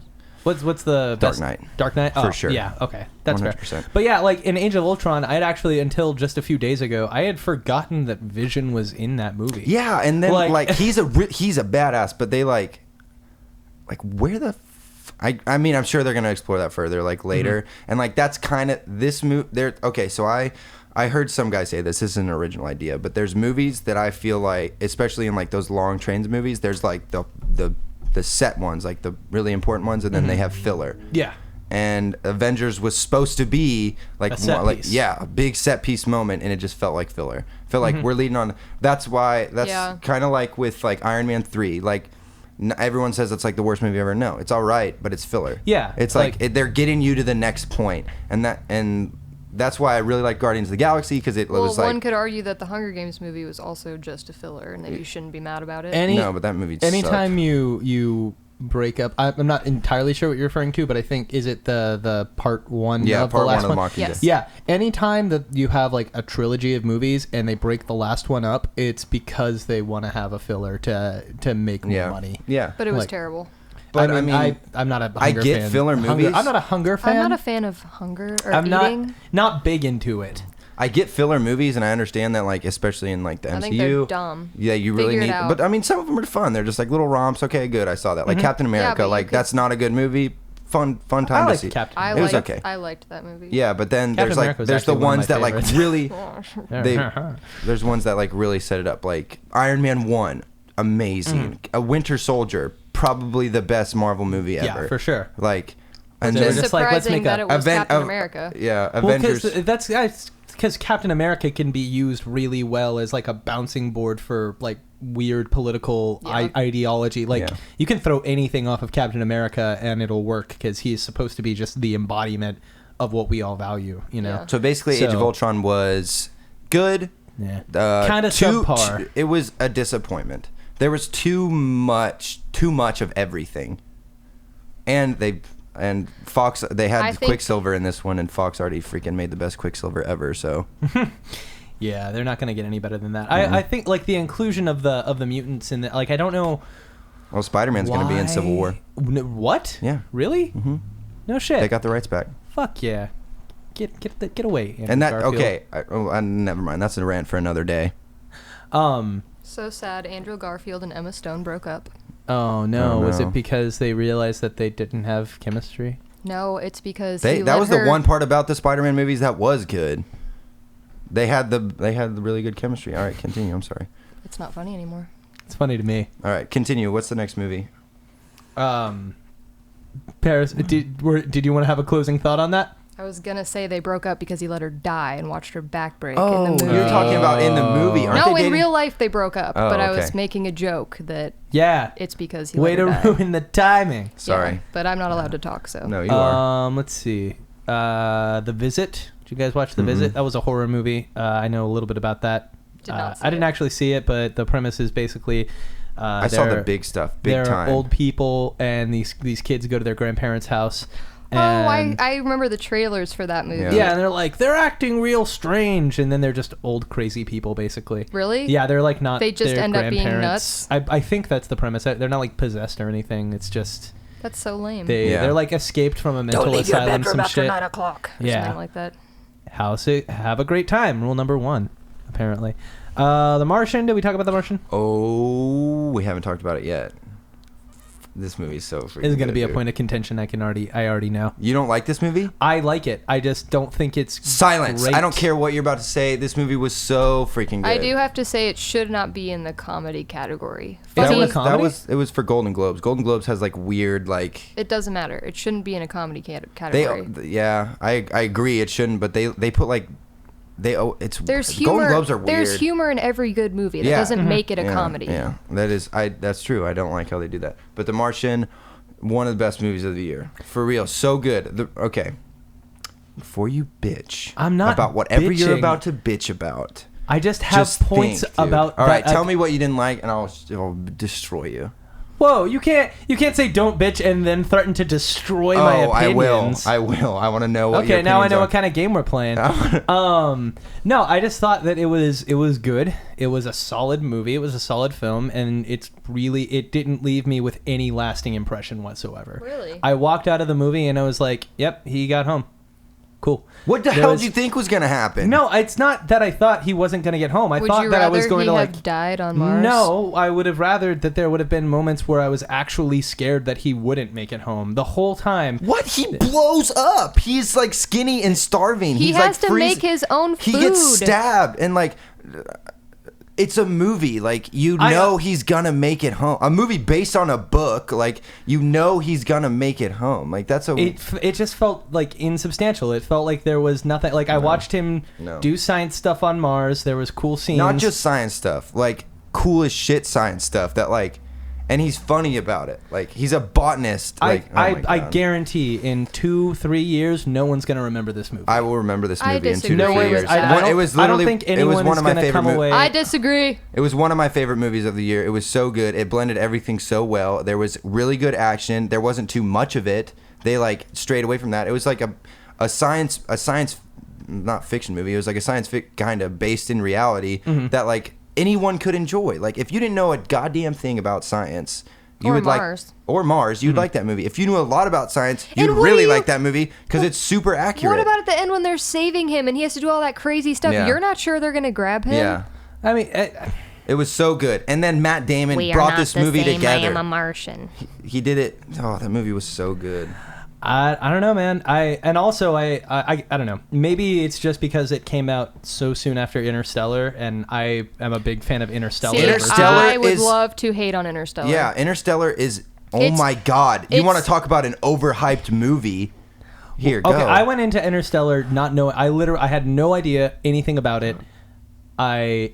What's the Dark best? Knight. Dark Knight? For Oh, sure. Yeah, okay. That's 100%. fair. But yeah, like in Age of Ultron, I had actually until just a few days ago, I had forgotten that Vision was in that movie. Yeah, and then Like- like he's a badass, but they like where the I mean, I'm sure they're gonna explore that further like later, and like that's kind of this movie. There, okay, so I heard some guy say this isn't an original idea, but there's movies that I feel like, especially in like those long trains movies, there's like the set ones, like the really important ones, and then they have filler. Yeah. And Avengers was supposed to be like A set more, like piece. a big set piece moment, and it just felt like filler. Felt like we're leading on. That's Yeah. kind of like with like Iron Man 3. Like everyone says it's like the worst movie ever. No, it's all right, but it's filler. Yeah, it's like they're getting you to the next point, and that's why I really like Guardians of the Galaxy because it Well, was like one could argue that the Hunger Games movie was also just a filler, and that you shouldn't be mad about it. Any- no, but that movie. Anytime sucked. you break up, I'm not entirely sure what you're referring to, but I think is it the part one? Yeah, of part the last one of the one? Mockingjay. Yes. Yeah, anytime that you have like a trilogy of movies and they break the last one up, it's because they want to have a filler to make more Yeah, money. yeah. But it was Like- terrible. But I mean, I'm not a Hunger I get fan. filler movies. I'm not a Hunger fan. I'm not a fan of hunger or I'm eating. not big into it. I get filler movies, and I understand that, like, especially in like the MCU. I think they're dumb. Yeah, you really Figure it need. out. But I mean, some of them are fun. They're just like little romps. Okay, good. I saw that. Like Captain America. but you Like could- that's not a good movie. Fun time I to like see. Captain. I It was liked, okay. I liked that movie. Yeah, but then Captain there's like America was there's the actually one of ones my that like favorites. really there's ones that like really set it up. Like Iron Man 1, amazing. A Winter Soldier, probably the best Marvel movie ever. Yeah, for sure. Like, And and they were It's then just like, let's surprising make that a it was Aven- Captain of- America. yeah, Well, Avengers. that's because Captain America can be used really well as like a bouncing board for like weird political Yeah. ideology. Like Yeah. you can throw anything off of Captain America and it'll work because he's supposed to be just the embodiment of what we all value. You know. Yeah. So basically, Age of So- Ultron was good. Yeah. Kind Kinda subpar. It was a disappointment. There was too much of everything, and Fox. They I had think- Quicksilver in this one, and Fox already freaking made the best Quicksilver ever. So Yeah, they're not going to get any better than that. I think like the inclusion of the mutants in the, like I don't know. well, Spider-Man's going to be in Civil War. What? Yeah. Really? hmm No shit. They got the rights back, Fuck yeah. Get away. Andrew and that Garfield. okay. Never mind. That's a rant for another day. So sad. Andrew Garfield and Emma Stone broke up. Oh no. Oh, Was no. it because they realized that they didn't have chemistry? No, it's because That was the one part about the Spider-Man movies that was good. They had the really good chemistry. All right, continue. I'm sorry. It's not funny anymore. It's funny to me. All right, continue. What's the next movie? Paris, did you want to have a closing thought on that? I was gonna say they broke up because he let her die and watched her back break Oh, in the movie. you're talking about in the movie. Aren't no, they in dating? real life they broke up, Oh, but I okay. was making a joke that Yeah. it's because he Way let to her die. ruin the timing. Sorry. Yeah, but I'm not allowed to talk, so. No, you are. Let's see. The Visit. Did you guys watch The Mhm. Visit? That was a horror movie. I know a little bit about that. Did not see I didn't it. actually see it, but the premise is basically I saw the they're- big stuff, big they're time. old people, and these kids go to their grandparents' house. Oh, I And remember the trailers for that movie. Yeah. yeah, and they're like they're acting real strange, and then they're just old crazy people, basically. Really? Yeah, they're like not. They just their end up being grandparents. I think that's the premise. They're not like possessed or anything. It's just That's so lame. Yeah. they're like escaped from a mental Don't leave your asylum, bedroom some after shit. 9 o'clock. Or Yeah. something like that. Have a great time. Rule number 1, apparently. The Martian. Did we talk about The Martian? Oh, we haven't talked about it yet. This movie's so freaking This is going to good, be a dude. point of contention. I already know. You don't like this movie? I like it. I just don't think it's Silence. great. I don't care what you're about to say. This movie was so freaking good. I do have to say it should not be in the comedy category. Is Funny, it a comedy? It was for Golden Globes. Golden Globes has like weird like it doesn't matter. It shouldn't be in a comedy they category. yeah, I agree it shouldn't, but they put like it's There's humor. Golden Globes are weird. There's humor in every good movie. That Yeah. doesn't make it a Yeah, comedy. Yeah. That's true. I don't like how they do that. But The Martian, one of the best movies of the year. For real, so good. Okay. before you bitch, I'm not about whatever you're bitching. about to bitch about. I just have points think, dude. about. All right, that- tell me what you didn't like, and I'll destroy you. Whoa, you can't say don't bitch and then threaten to destroy my opinions. I will. I want to know what. Okay, your now I opinions know are. what kind of game we're playing. No, I just thought that it was good. It was a solid movie. It was a solid film, and it didn't leave me with any lasting impression whatsoever. Really? I walked out of the movie and I was like, "Yep, he got home. Cool." What the hell did you think was gonna happen? No, it's not that I thought he wasn't going to get home. I Would thought you that I rather was going he to have died on Mars? No, I would have rathered that there would have been moments where I was actually scared that he wouldn't make it home the whole time. What? He blows up. He's like skinny and starving. He He's has like to make his own food. He gets stabbed and like. It's a movie, like he's gonna make it home. A movie based on a book, like he's gonna make it home. Like that's a. It just felt like insubstantial. It felt like there was nothing. Like I watched him do science stuff on Mars. There was cool scenes. Not just science stuff, like cool as shit science stuff that like. And he's funny about it. Like he's a botanist. Like I guarantee in 2-3 years, no one's gonna remember this movie. I will remember this I movie in disagree 2-3 with years. that. It was I don't literally. think It anyone was one is of my gonna favorite come away. I disagree. It was one of my favorite movies of the year. It was so good. It blended everything so well. There was really good action. There wasn't too much of it. They like strayed away from that. It was like a science not fiction movie. It was like a science fic kind of based in reality that like anyone could enjoy. Like if you didn't know a goddamn thing about science, you Or would Mars. You'd like that movie. If you knew a lot about science, you'd And what really do you- like that movie because it's super accurate. What about at the end when they're saving him and he has to do all that crazy stuff? Yeah. You're not sure they're gonna grab him? Yeah. I mean, It was so good. And then Matt Damon brought this movie together. I am a Martian. He did it. Oh, that movie was so good. I don't know, man. I don't know. Maybe it's just because it came out so soon after Interstellar, and I am a big fan of Interstellar. See, Interstellar I would is- love to hate on Interstellar. Yeah, Interstellar is. Oh It's- my God! You it's- want to talk about an overhyped movie? Here, go. Okay, I went into Interstellar not knowing. I had no idea anything about it. I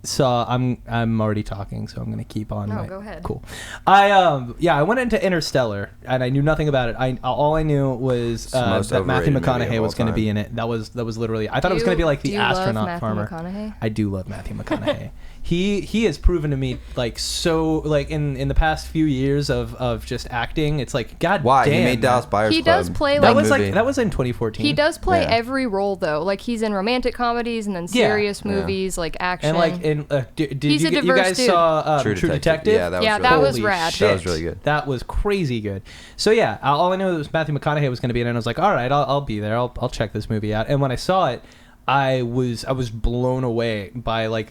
saw. I'm already talking, so I'm gonna keep on. No, go ahead. Cool. I went into Interstellar and I knew nothing about it. All I knew was the most that Matthew overrated movie McConaughey of was all going to be time. in it. That was literally. I thought it was going to be like Do the you love astronaut Matthew farmer. McConaughey? I do love Matthew McConaughey. He has proven to me like so like in the past few years of just acting. It's like God Why damn, he made Dallas man. Buyers He Club. does play, That like- was movie. like that was in 2014. He does play Yeah. every role though. Like he's in romantic comedies and then Yeah. serious movies, like action. And like in did He's you, a you diverse guys dude. saw True True Detective. Detective? Yeah, that was Yeah, really that good. was Holy rad. shit. That was really good. That was crazy good. So yeah, all I knew was Matthew McConaughey was going to be in it. And I was like, all right, I'll be there. I'll check this movie out. And when I saw it, I was blown away by like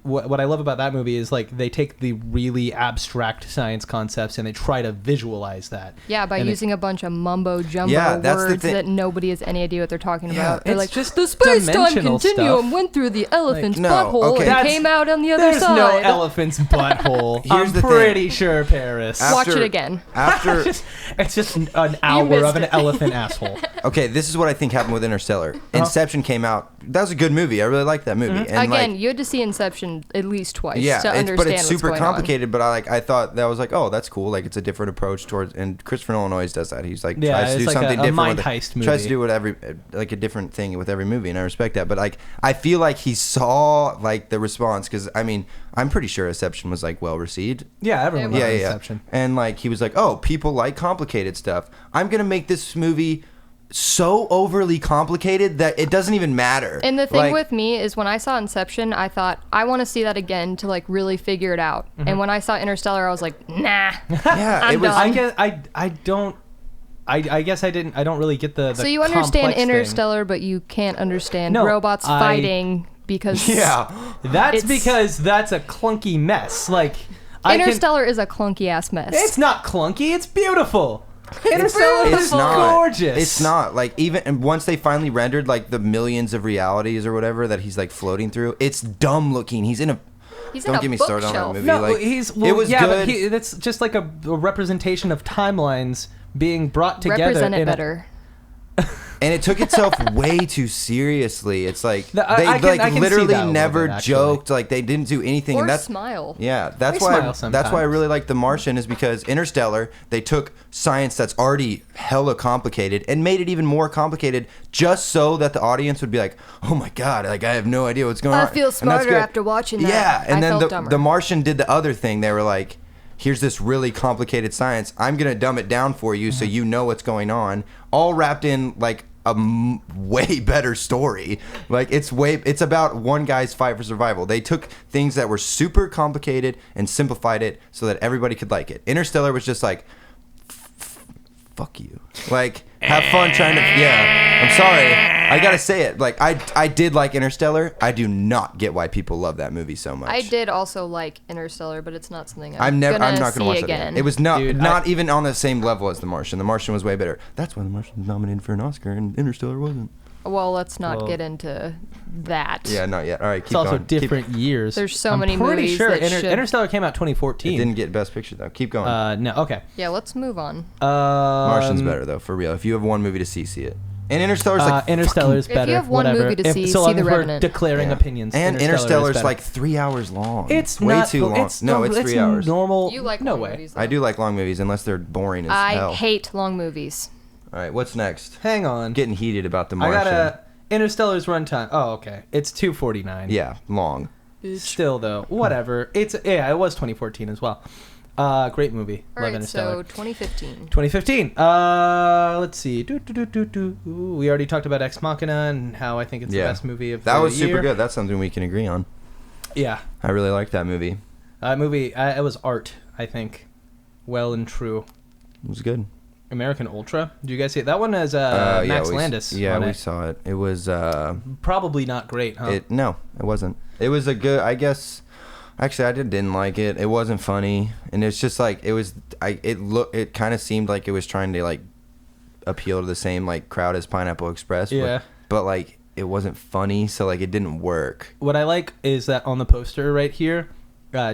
what I love about that movie is like they take the really abstract science concepts and they try to visualize that. yeah, by And using a bunch of mumbo jumbo Yeah, that's the words thing. that nobody has any idea what they're talking Yeah, about. They're it's like, just the space-time dimensional continuum stuff. went through the elephant's no, butthole okay. and came out on the other There's side. no elephant's butthole. Here's I'm the thing. pretty sure Paris. Watch it again. After It's just an hour missed of an it. elephant asshole. okay, this is what I think happened with Interstellar. Inception came out. That was a good movie. I really liked that movie. And Again, like, you had to see Inception at least twice yeah, to understand but it's super what's going complicated. But I thought that was like, oh, that's cool. Like it's a different approach towards. And Christopher Nolan always does that. He's like Yeah, tries to it's do like something a different. mind with heist Tries movie. to do like a different thing with every movie, and I respect that. But like, I feel like he saw like the response because I mean, I'm pretty sure Inception was like well received. Yeah, everyone Yeah, loves Yeah. Inception. And like he was like, oh, people like complicated stuff. I'm gonna make this movie so overly complicated that it doesn't even matter. And the thing Like, with me is when I saw Inception, I thought I want to see that again to like really figure it out. Mm-hmm. And when I saw Interstellar, I was like, nah. yeah, I'm it was. done. I guess I don't. I guess I didn't. I don't really get the. So you understand complex thing. Interstellar, but you can't understand No, robots I- fighting because Yeah. That's It's- because that's a clunky mess. Like Interstellar is a clunky ass mess. It's not clunky. It's beautiful. Interstellar It's is not gorgeous. It's not like even and once they finally rendered like the millions of realities or whatever that he's like floating through. It's dumb looking. He's in a. He's in Don't a get me started on that bookshelf. movie. No, like, he's. it Well, was yeah, good. but that's just like a representation of timelines being brought together. Represent it in a- better. And it took itself way too seriously. It's like No, they I can see literally that a little never bit, actually. joked. Like they didn't do anything. Or and that's smile. Yeah, that's They why. smile That's why I sometimes. really like The Martian is because Interstellar. They took science that's already hella complicated and made it even more complicated, just so that the audience would be like, "Oh my god! Like I have no idea what's going on." I feel And that's smarter good. after watching that. Yeah, and I then felt dumber. the Martian did the other thing. They were like, here's this really complicated science. I'm gonna dumb it down for you so you know what's going on. All wrapped in like a way better story. Like it's about one guy's fight for survival. They took things that were super complicated and simplified it so that everybody could like it. Interstellar was just like, fuck you. Like, have fun trying to. Yeah, I'm sorry. I gotta say it. Like, I did like Interstellar. I do not get why people love that movie so much. I did also like Interstellar, but it's not something I'm not gonna gonna see watch it again. again. It was not Dude, even on the same level as The Martian. The Martian was way better. That's why The Martian was nominated for an Oscar and Interstellar wasn't. Well, let's not Well- get into that. Yeah, not yet. All right, keep It's also going. different years. There's so I'm many pretty movies sure that should- Interstellar came out It 2014. didn't get Best Picture though. Keep going. No, okay. Yeah, let's move on. Martian's better though, for real. If you have one movie to see it. And Interstellar's like Interstellar's If you better. have one whatever. movie to see, so see long The as we're Revenant. declaring Yeah. opinions. And Interstellar is Interstellar's better. like 3 hours long. It's way not too long. It's No, it's 3 hours. Normal. You like no long way. movies, I though. do like long movies unless they're boring as I hell. hate long movies. All right, what's next? Hang on. I'm getting heated about The I Martian. got a Interstellar's runtime. Oh, okay. It's 2:49. Yeah, long. Still though, whatever. It was 2014 as well. Great movie. All Love right, Interstellar. so 2015. 2015. Let's see. We already talked about Ex Machina and how I think it's the best movie of That the was super year. good. That's something we can agree on. Yeah. I really liked that movie. It was art, I think. Well and true. It was good. American Ultra. Do you guys see it? That one has Max Landis. Yeah, on we it. saw it. It was Probably not great, huh? no, it wasn't. It was a good. I guess. Actually, I didn't like it. It wasn't funny, and it's just like it was. It kind of seemed like it was trying to like appeal to the same like crowd as Pineapple Express. Yeah. But like it wasn't funny, so like it didn't work. What I like is that on the poster right here,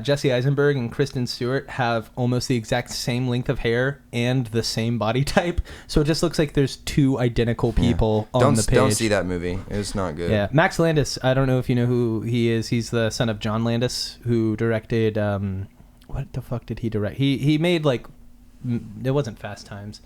Jesse Eisenberg and Kristen Stewart have almost the exact same length of hair and the same body type. So it just looks like there's two identical people on the page. Don't see that movie. It's not good. Yeah, Max Landis. I don't know if you know who he is. He's the son of John Landis, who directed. What the fuck did he direct? He made like. It wasn't Fast Times.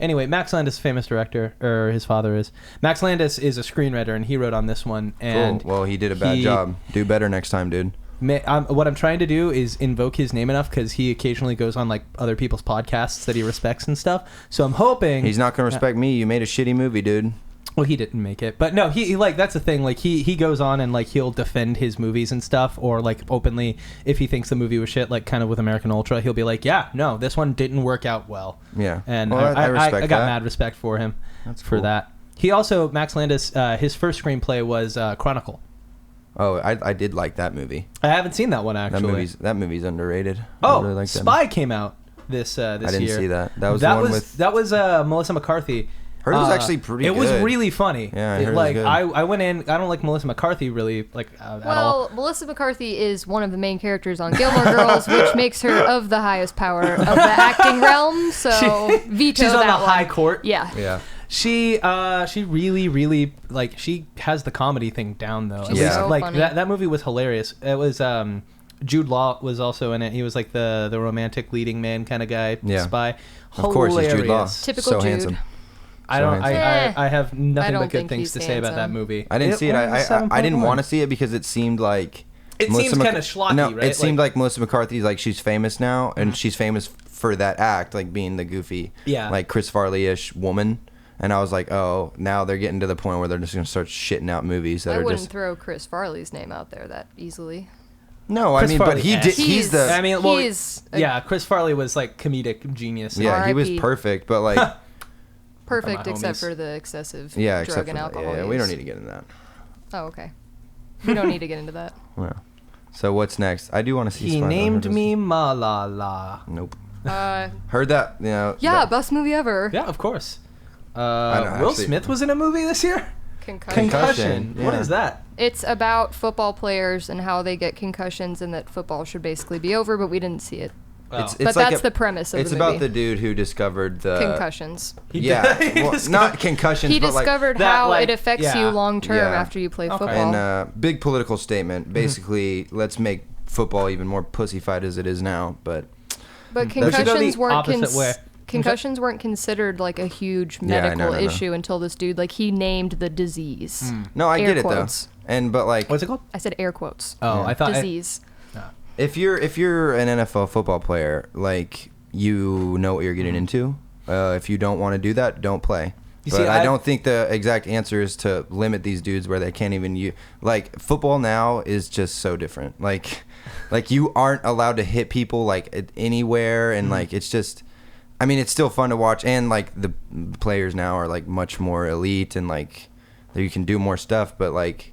Anyway, Max Landis, famous director, or his father is. Max Landis is a screenwriter, and he wrote on this one. And Cool. Well, he did a bad job. Do better next time, dude. What I'm trying to do is invoke his name enough because he occasionally goes on like other people's podcasts that he respects and stuff. So I'm hoping He's not gonna respect me. You made a shitty movie, dude. Well, he didn't make it, but no, he like that's the thing. Like he goes on and like he'll defend his movies and stuff, or like openly if he thinks the movie was shit, like kind of with American Ultra, he'll be like, yeah, no, this one didn't work out well. Yeah. And Well, I respect I got that. mad respect for him for cool. that. He also Max Landis, his first screenplay was Chronicle. Oh, I did like that movie. I haven't seen that one actually. That movie's underrated. I Oh, really like that Spy came out this year. I didn't see that. That was the one with. That was Melissa McCarthy. Heard it was actually pretty It was good. really funny. Yeah, I heard it was like good. I went in. I don't like Melissa McCarthy really like at all. Well, Melissa McCarthy is one of the main characters on Gilmore Girls, which makes her of the highest power of the acting realm. So veto She's on that the one. high court. Yeah. Yeah. She really like she has the comedy thing down though. At She's least, so like funny. that movie was hilarious. It was Jude Law was also in it. He was like the romantic leading man kind of guy. Yeah. Spy. Of course, he's Jude Law. Hilarious. Typical so Jude. handsome. I don't. handsome. I have nothing don't but good think things he's to say about that handsome. movie. I didn't see it. was a I didn't 7.1. want to see it because it seemed like. It Melissa seems Mc- kinda schlocky, No, right? it seemed like Melissa McCarthy's like she's famous now, and she's famous for that act, like being the goofy, Yeah. like Chris Farley-ish woman. And I was like, oh, now they're getting to the point where they're just gonna start shitting out movies that I are wouldn't just. throw Chris Farley's name out there that easily. No, I Chris mean, Farley but he ass. did. He's the. I mean, well, he's a yeah, Chris Farley was like comedic genius. Yeah, he was R.I.P. perfect, but like, perfect my except homies. for the excessive yeah, drug except for and that. alcohol Yeah, we don't use. need to get into that. Oh, okay. We don't need to get into that. Yeah. So what's next? I do want to see. He Spider-Man. named me Malala. Nope. Uh, Heard that? You know, yeah, that- best movie ever. Yeah, of course. don't Will actually- Smith was in a movie this year. Concussion. Concussion, What yeah. is that? It's about football players and how they get concussions and that football should basically be over, but we didn't see it. It's But like that's the premise of It's the movie. about the dude who discovered the Concussions. Yeah, well, not concussions, He but like discovered that, how like, it affects yeah. you long term Yeah. after you play Okay. football. and big political statement. Basically, let's make football even more pussyfied as it is now. But But We should go concussions the weren't opposite way. concussions weren't considered like a huge Yeah, medical no. issue until this dude he named the disease. no, I Air get it quotes. though. But like, What's it called? I said air quotes. Oh, I thought Disease. if you're an NFL football player, like you know what you're getting into. If you don't want to do that, don't play. You But see, I don't think the exact answer is to limit these dudes where they can't even use. Like football now is just so different. Like you aren't allowed to hit people like anywhere, and like it's just. I mean, it's still fun to watch, and like the players now are like much more elite, and like you can do more stuff. But like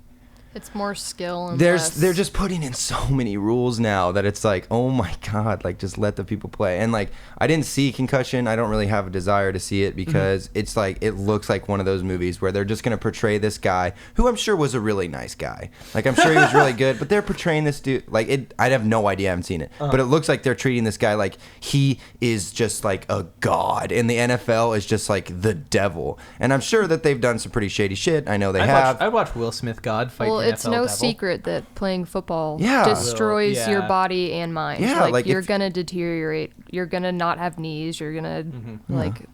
It's more skill and they're less. just putting in so many rules now that it's like, oh my god, like just let the people play. And like I didn't see Concussion. I don't really have a desire to see it because it's like it looks like one of those movies where they're just gonna portray this guy who I'm sure was a really nice guy. Like I'm sure he was really good, but they're portraying this dude like it. I have no idea. I haven't seen it, but it looks like they're treating this guy like he is just like a god, and the NFL is just like the devil. And I'm sure that they've done some pretty shady shit. I know they have. I'd watch Will Smith God fight Well, the it's NFL no devil. secret that playing football Yeah. destroys Yeah. your body and mind. Yeah, like you're if- gonna deteriorate. You're gonna not have knees. You're gonna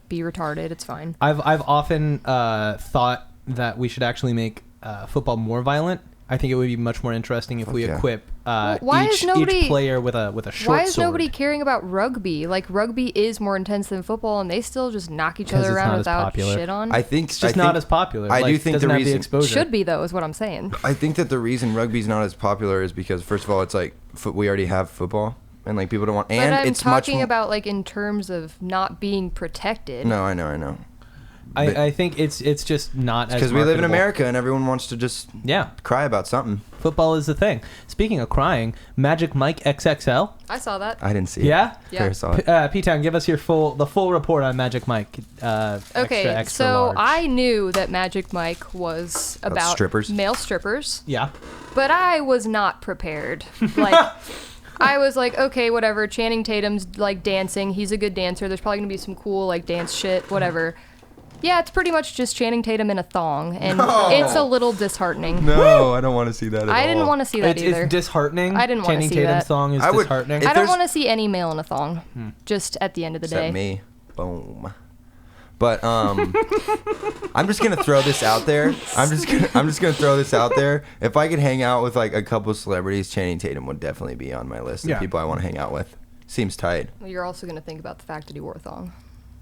be retarded. It's fine. I've often thought that we should actually make football more violent. I think it would be much more interesting if we yeah. equip why is each nobody- player with a short Why is sword. nobody caring about rugby? Like rugby is more intense than football, and they still just knock each 'Cause other it's around not as without popular. shit on. I think It's just not as popular. I Like, do think doesn't the have reason the exposure. Should be though, is what I'm saying. I think that the reason rugby's not as popular is because first of all, it's like we already have football, and like people don't want. And But I'm it's much talking more, about like in terms of not being protected. No, I know. I think it's just not as Because we live in marketable. America, and everyone wants to just Yeah, cry about something. football is the thing. Speaking of crying, Magic Mike XXL. I saw that. I didn't see it. Yeah. Yeah. Fair saw it. P-Town, give us the full report on Magic Mike. Okay, extra so large. I knew that Magic Mike was about strippers? male strippers, Yeah. but I was not prepared. Like, I was like, okay, whatever. Channing Tatum's like dancing. He's a good dancer. There's probably gonna be some cool like dance shit, whatever. Yeah, it's pretty much just Channing Tatum in a thong, and it's a little disheartening. No, I don't want to see that at all. I didn't want to see that either. It's disheartening. I didn't wanna Channing see Tatum's that. song is I would- disheartening. if I don't there's- want to see any male in a thong. Just at the end of the Except day. me. Boom. But I'm just gonna throw this out there. I'm just gonna throw this out there. If I could hang out with like a couple of celebrities, Channing Tatum would definitely be on my list Yeah. of people I want to hang out with. Seems tight. Well, you're also gonna think about the fact that he wore a thong.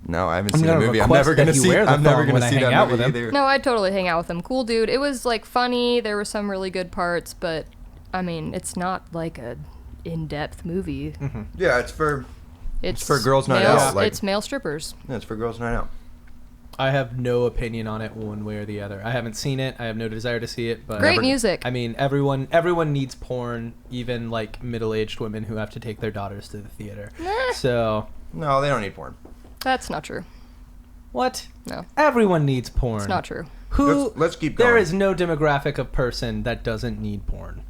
No, I haven't I'm seen the gonna movie. I'm request never that gonna he see. wear the I'm never thong gonna when I see hang that out movie with him. either. No, I'd totally hang out with him. Cool dude. It was like funny. There were some really good parts, but I mean, it's not like a in-depth movie. Yeah, it's for It's for girls' night male, out, like- it's male strippers. girls' night out. I have no opinion on it one way or the other. I haven't seen it. I have no desire to see it. But Great music. I mean, everyone needs porn, even like middle-aged women who have to take their daughters to the theater. So No, they don't need porn. That's not true. what? No, Everyone needs porn. it's not true. Who? Let's keep There going. is no demographic of person that doesn't need porn.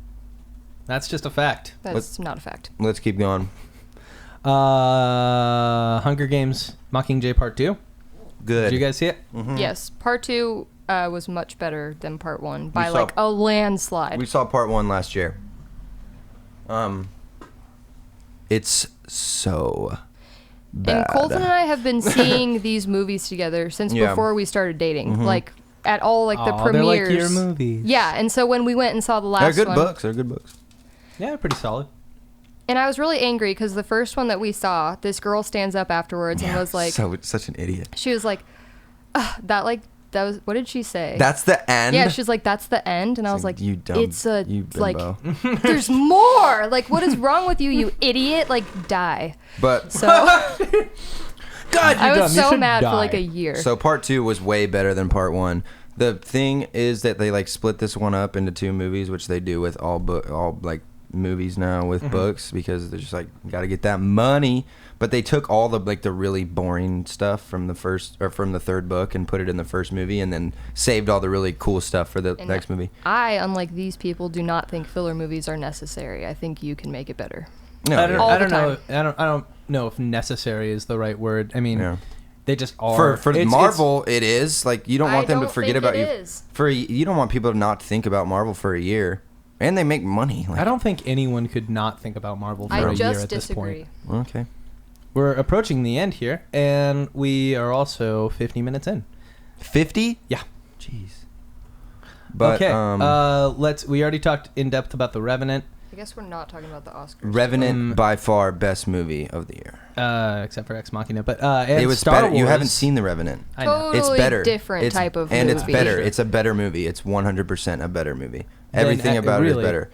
That's just a fact. That's not a fact. Let's keep going. Hunger Games Mockingjay Part 2. Good. Did you guys see it? Yes, part 2 was much better than part 1 by saw- like a landslide. We saw part 1 last year. It's so bad. And Colton and I have been seeing these movies together since Yeah. before we started dating. Like at all like the Aw, they're premieres. like your movies. Yeah, and so when we went and saw the They're last good one, books. They're good books. Yeah, pretty solid. and I was really angry because the first one that we saw, this girl stands up afterwards and was like, such an idiot. she was like, that was, what did she say? That's the end. Yeah, she's like, that's the end, and I was like, you dumb. it's a you like, bimbo. there's more. Like, what is wrong with you, you idiot? Like, die. But So God, I you're was dumb. You so should mad for die. like a year. so part 2 was way better than part 1. The thing is that they like split this one up into 2 movies, which they do with all like movies now with books, because they're just like got to get that money. But they took all the like the really boring stuff from the first or from the third book and put it in the first movie, and then saved all the really cool stuff for the And next movie. I, unlike these people, do not think filler movies are necessary. I think you can make it better. No, I don't, yeah. All I the don't know. I don't know if necessary is the right word. I mean, Yeah. they just are. For Marvel, it is like you don't want them to forget about you. Is. You don't want people to not think about Marvel for a year, and they make money. Like, I don't think anyone could not think about Marvel for I a year just at this disagree. point. Okay. We're approaching the end here, and we are also 50 minutes in. 50? Yeah. Jeez. But okay. We already talked in depth about The Revenant, I guess we're not talking about the Oscars. Revenant by far best movie of the year. except for Ex Machina, but and It was Star better. Wars. You haven't seen The Revenant. I know. It's Totally better. different type of and movie. it's better. Sure. It's a better movie. It's 100% a better movie. Then, Everything about it is really? better.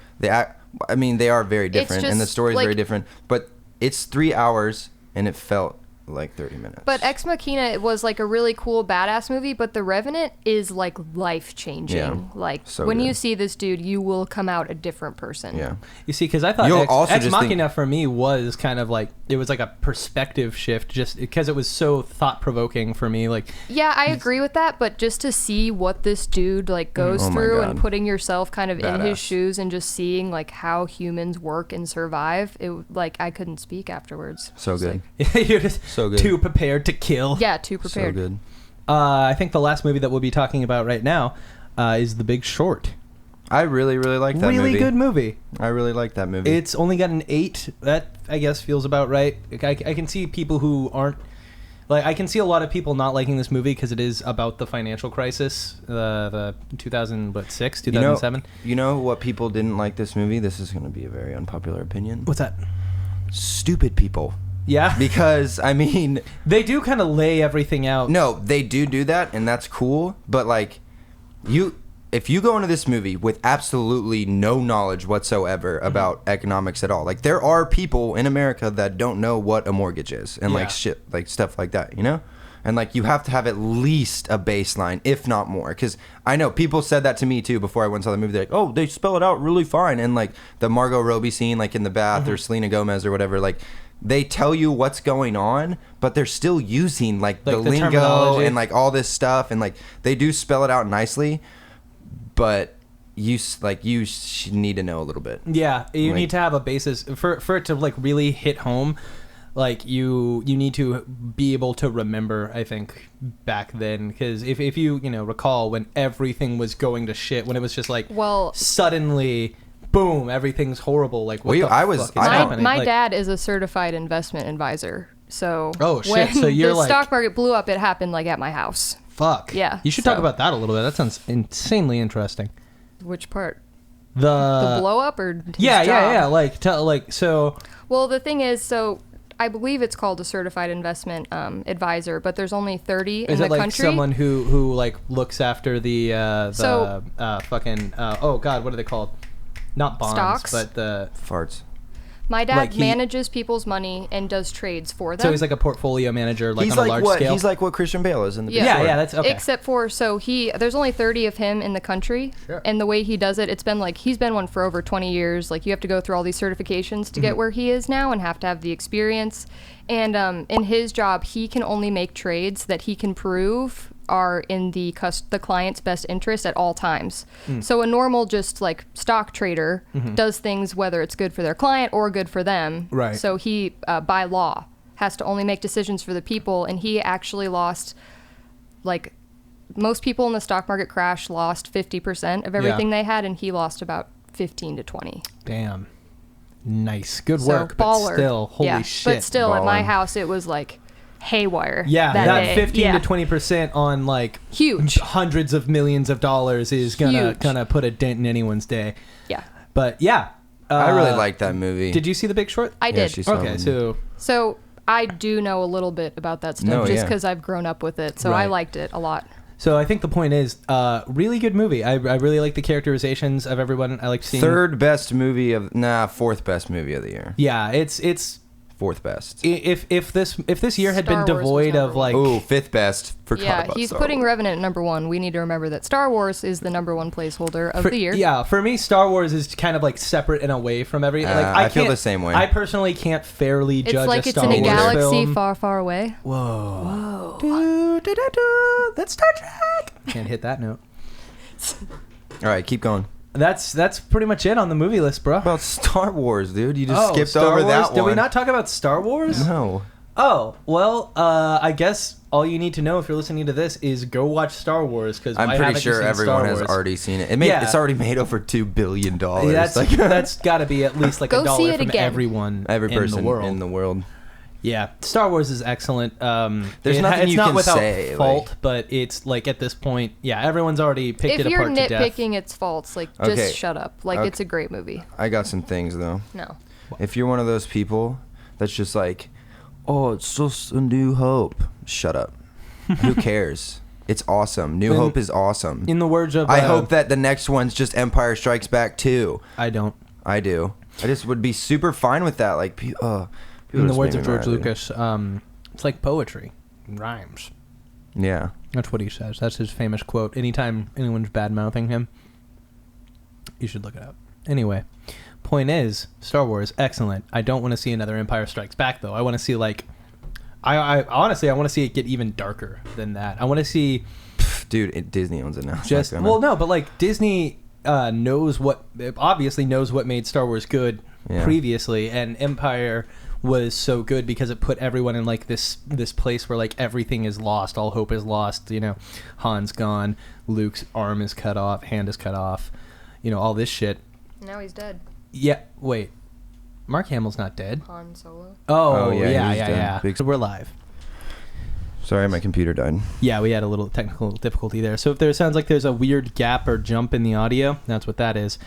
I mean, they are very different, and the just, story is like- very different. But it's 3 hours, and it felt like 30 minutes. But Ex Machina was like a really cool badass movie, but The Revenant is like life changing. Yeah. Like So when good. you see this dude, you will come out a different person. Yeah. You see, because I thought You'll Ex, also Ex just Machina for me was kind of like it was like a perspective shift, just because it was so thought provoking for me. Like, Yeah, I agree with that, but just to see what this dude like goes Oh my through and God. putting yourself kind of in Badass. his shoes and just seeing like how humans work and survive, it like I couldn't speak afterwards. So It's good. like- you're just So good. too prepared to kill. yeah, too So prepared. good. I think the last movie that we'll be talking about right now is The Big Short. I really, really like that Really movie. good movie. I really like that movie. It's only got an 8. That I guess feels about right. I can see people who aren't like. I can see a lot of people not liking this movie because it is about the financial crisis, the 2006, 2007. You know what people didn't like this movie? This is going to be a very unpopular opinion. What's that? Stupid people. Yeah, Because, I mean, they do kind of lay everything out. no, they do that, and that's cool. But, like, if you go into this movie with absolutely no knowledge whatsoever about economics at all, like, there are people in America that don't know what a mortgage is and, Yeah. like, shit, like, stuff like that, you know? And, like, you have to have at least a baseline, if not more. Because I know people said that to me, too, before I went and saw the movie. They're like, oh, they spell it out really fine. And, like, the Margot Robbie scene, like, in the bath or Selena Gomez or whatever, like, they tell you what's going on, but they're still using, like the lingo terminology. and, like, all this stuff. And, like, they do spell it out nicely, but you need to know a little bit. Yeah, you Like- need to have a basis for it to like really hit home. Like you need to be able to remember. I think back then, because if you recall when everything was going to shit, when it was just like Well, suddenly, boom, everything's horrible. Like what Well, the I was- fuck is I my, happening? my Like, dad is a certified investment advisor. So Oh, shit. when So you're the like- stock market blew up, it happened like at my house. fuck. Yeah, you should talk so- about that a little bit. That sounds insanely interesting. Which part? The The blow up or his yeah, job? yeah. Like so. Well, the thing is, so I believe it's called a certified investment advisor, but there's only 30 Is in it the like country. someone who like looks after the So- fucking oh god, what are they called? Not bonds, Stocks? but the Farts. My dad like he- manages people's money and does trades for them. so he's like a portfolio manager, like He's on a like large what? scale. He's like what Christian Bale is in the Big Yeah. Short. yeah, that's okay. Except for there's only 30 of him in the country, Sure. and the way he does it, it's been like he's been one for over 20 years. Like you have to go through all these certifications to get where he is now, and have to have the experience. And in his job, he can only make trades that he can prove are in the client's best interest at all times. So a normal just like stock trader does things whether it's good for their client or good for them. Right. So he by law has to only make decisions for the people, and he actually lost like most people in the stock market crash lost 50% of everything they had, and he lost about 15 to 20. Damn, nice, good So, work, baller. but still, holy yeah, shit. But still, at my Ballin'. house, it was like haywire. yeah, that that day. 15 Yeah. to 20% on like Huge. hundreds of millions of dollars is gonna Huge. put a dent in anyone's day. Yeah, But yeah, I really like that movie. Did you see The Big Short? I Yeah, did. she saw Okay, it. so So I do know a little bit about that stuff No, just yeah. because I've grown up with it. So I Right. liked it a lot. I think the point is, really good movie. I really like the characterizations of everyone. I like seeing fourth best movie of the year. Yeah, it's Fourth best. if this year had Star been Wars was devoid number of one. like Ooh, fifth best. Forgot Yeah, about he's Star putting Wars. Revenant at number 1. We need to remember that Star Wars is the number 1 placeholder of for, the year. Yeah, for me, Star Wars is kind of like separate and away from every. Like I feel can't- the same way. I personally can't fairly It's judge like a it's Star in a Wars galaxy film. far, far away. Whoa. Do, do, do, do. That's Star Trek. Can't hit that note. All right, keep going. That's pretty much it on the movie list, bro. About Star Wars, dude. You just skipped Star over Wars? that one. Did we not talk about Star Wars? No. Oh, well, I guess all you need to know if you're listening to this is go watch Star Wars, because I'm pretty sure everyone has already seen it. It's already made over $2 billion. That's got to be at least like Go a dollar see it from again. everyone, Every person in the world. world. Yeah, Star Wars is excellent. There's nothing it's you not can without say, fault, but it's like at this point, yeah, everyone's already picked If it you're apart to death. nitpicking its faults, like, just Okay. shut up. Like, Okay. it's a great movie. I got some things though. No. If you're one of those people that's just like, oh, it's just a New Hope. Shut up. Who cares? It's awesome. New Hope is awesome. In the words of, I hope that the next one's just Empire Strikes Back 2. I don't. I do. I just would be super fine with that. Like, people In the just words make of me George mad, dude. Lucas, it's like poetry, rhymes. Yeah. That's what he says. That's his famous quote. Anytime anyone's bad mouthing him, you should look it up. Anyway, point is, Star Wars, excellent. I don't want to see another Empire Strikes Back though. I want to see like, I honestly, I want to see it get even darker than that. I want to see Dude, Disney owns it now. It's just not gonna- but like Disney obviously knows what made Star Wars good Yeah. previously, and Empire was so good because it put everyone in like this place where like everything is lost, all hope is lost. You know, Han's gone, Luke's arm is cut off, hand is cut off. You know, all this shit. Now he's dead. Yeah, wait. Mark Hamill's not dead. Han Solo. Oh, yeah, yeah, he's yeah, dead. yeah. Big- So we're live. Sorry, my computer died. Yeah, we had a little technical difficulty there. So if there sounds like there's a weird gap or jump in the audio, that's what that is.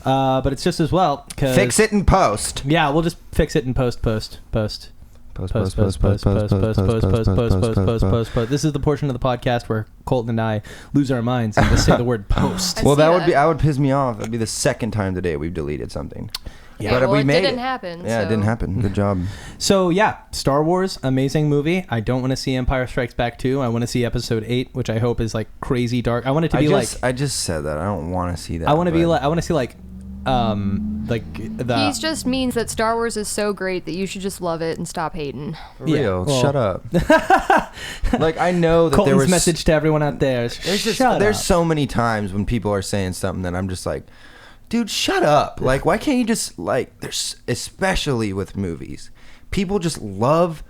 But it's just as well. Fix it in post. Yeah, we'll just fix it in post. This is the portion of the podcast where Colton and I lose our minds and just say the word post. I Well, see that would piss me off. That'd be the second time today we've deleted something. Yeah. But well, we it made didn't it. happen. Yeah, so. it didn't happen. Good job. So yeah, Star Wars, amazing movie. I don't want to see Empire Strikes Back 2. I want to see Episode 8, which I hope is like crazy dark. I want it to be I just said that. I don't want to see that. I want to be but- like, I want to see like the. He just means that Star Wars is so great that you should just love it and stop hating. For Yeah, real. well- Shut up. Like, I know that there Colton's was message to everyone out there is There's shut there's up. so many times when people are saying something that I'm just like, dude, shut up. Like, why can't you just, like, there's, especially with movies, people just love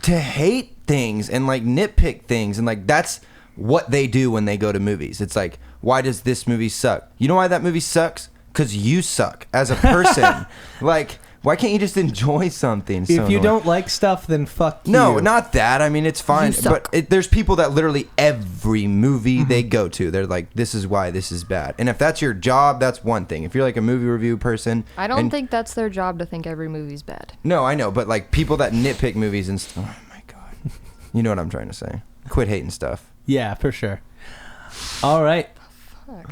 to hate things and like nitpick things, and like that's what they do when they go to movies. It's like, why does this movie suck? You know why that movie sucks? Because you suck as a person. Like, why can't you just enjoy something? If you don't like stuff, then fuck you. No, not that. I mean, it's fine. You suck. But there's people that literally every movie they go to, they're like, this is why this is bad. And if that's your job, that's one thing. If you're like a movie review person. I don't and- think that's their job to think every movie's bad. No, I know. But like people that nitpick movies and stuff. Oh my God. You know what I'm trying to say. Quit hating stuff. Yeah, for sure. All right. Fuck.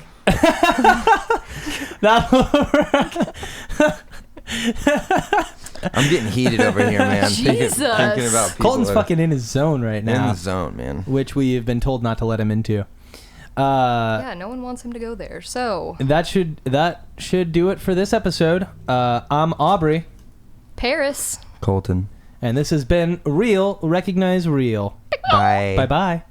I'm getting heated over here, man. Jesus. Thinking about people Colton's that- fucking in his zone right in now, the zone, man. which we have been told not to let him into. Yeah, no one wants him to go there. So, That should do it for this episode. I'm Aubrey, Paris. Colton. and this has been Real Recognize Real. Bye. Bye bye.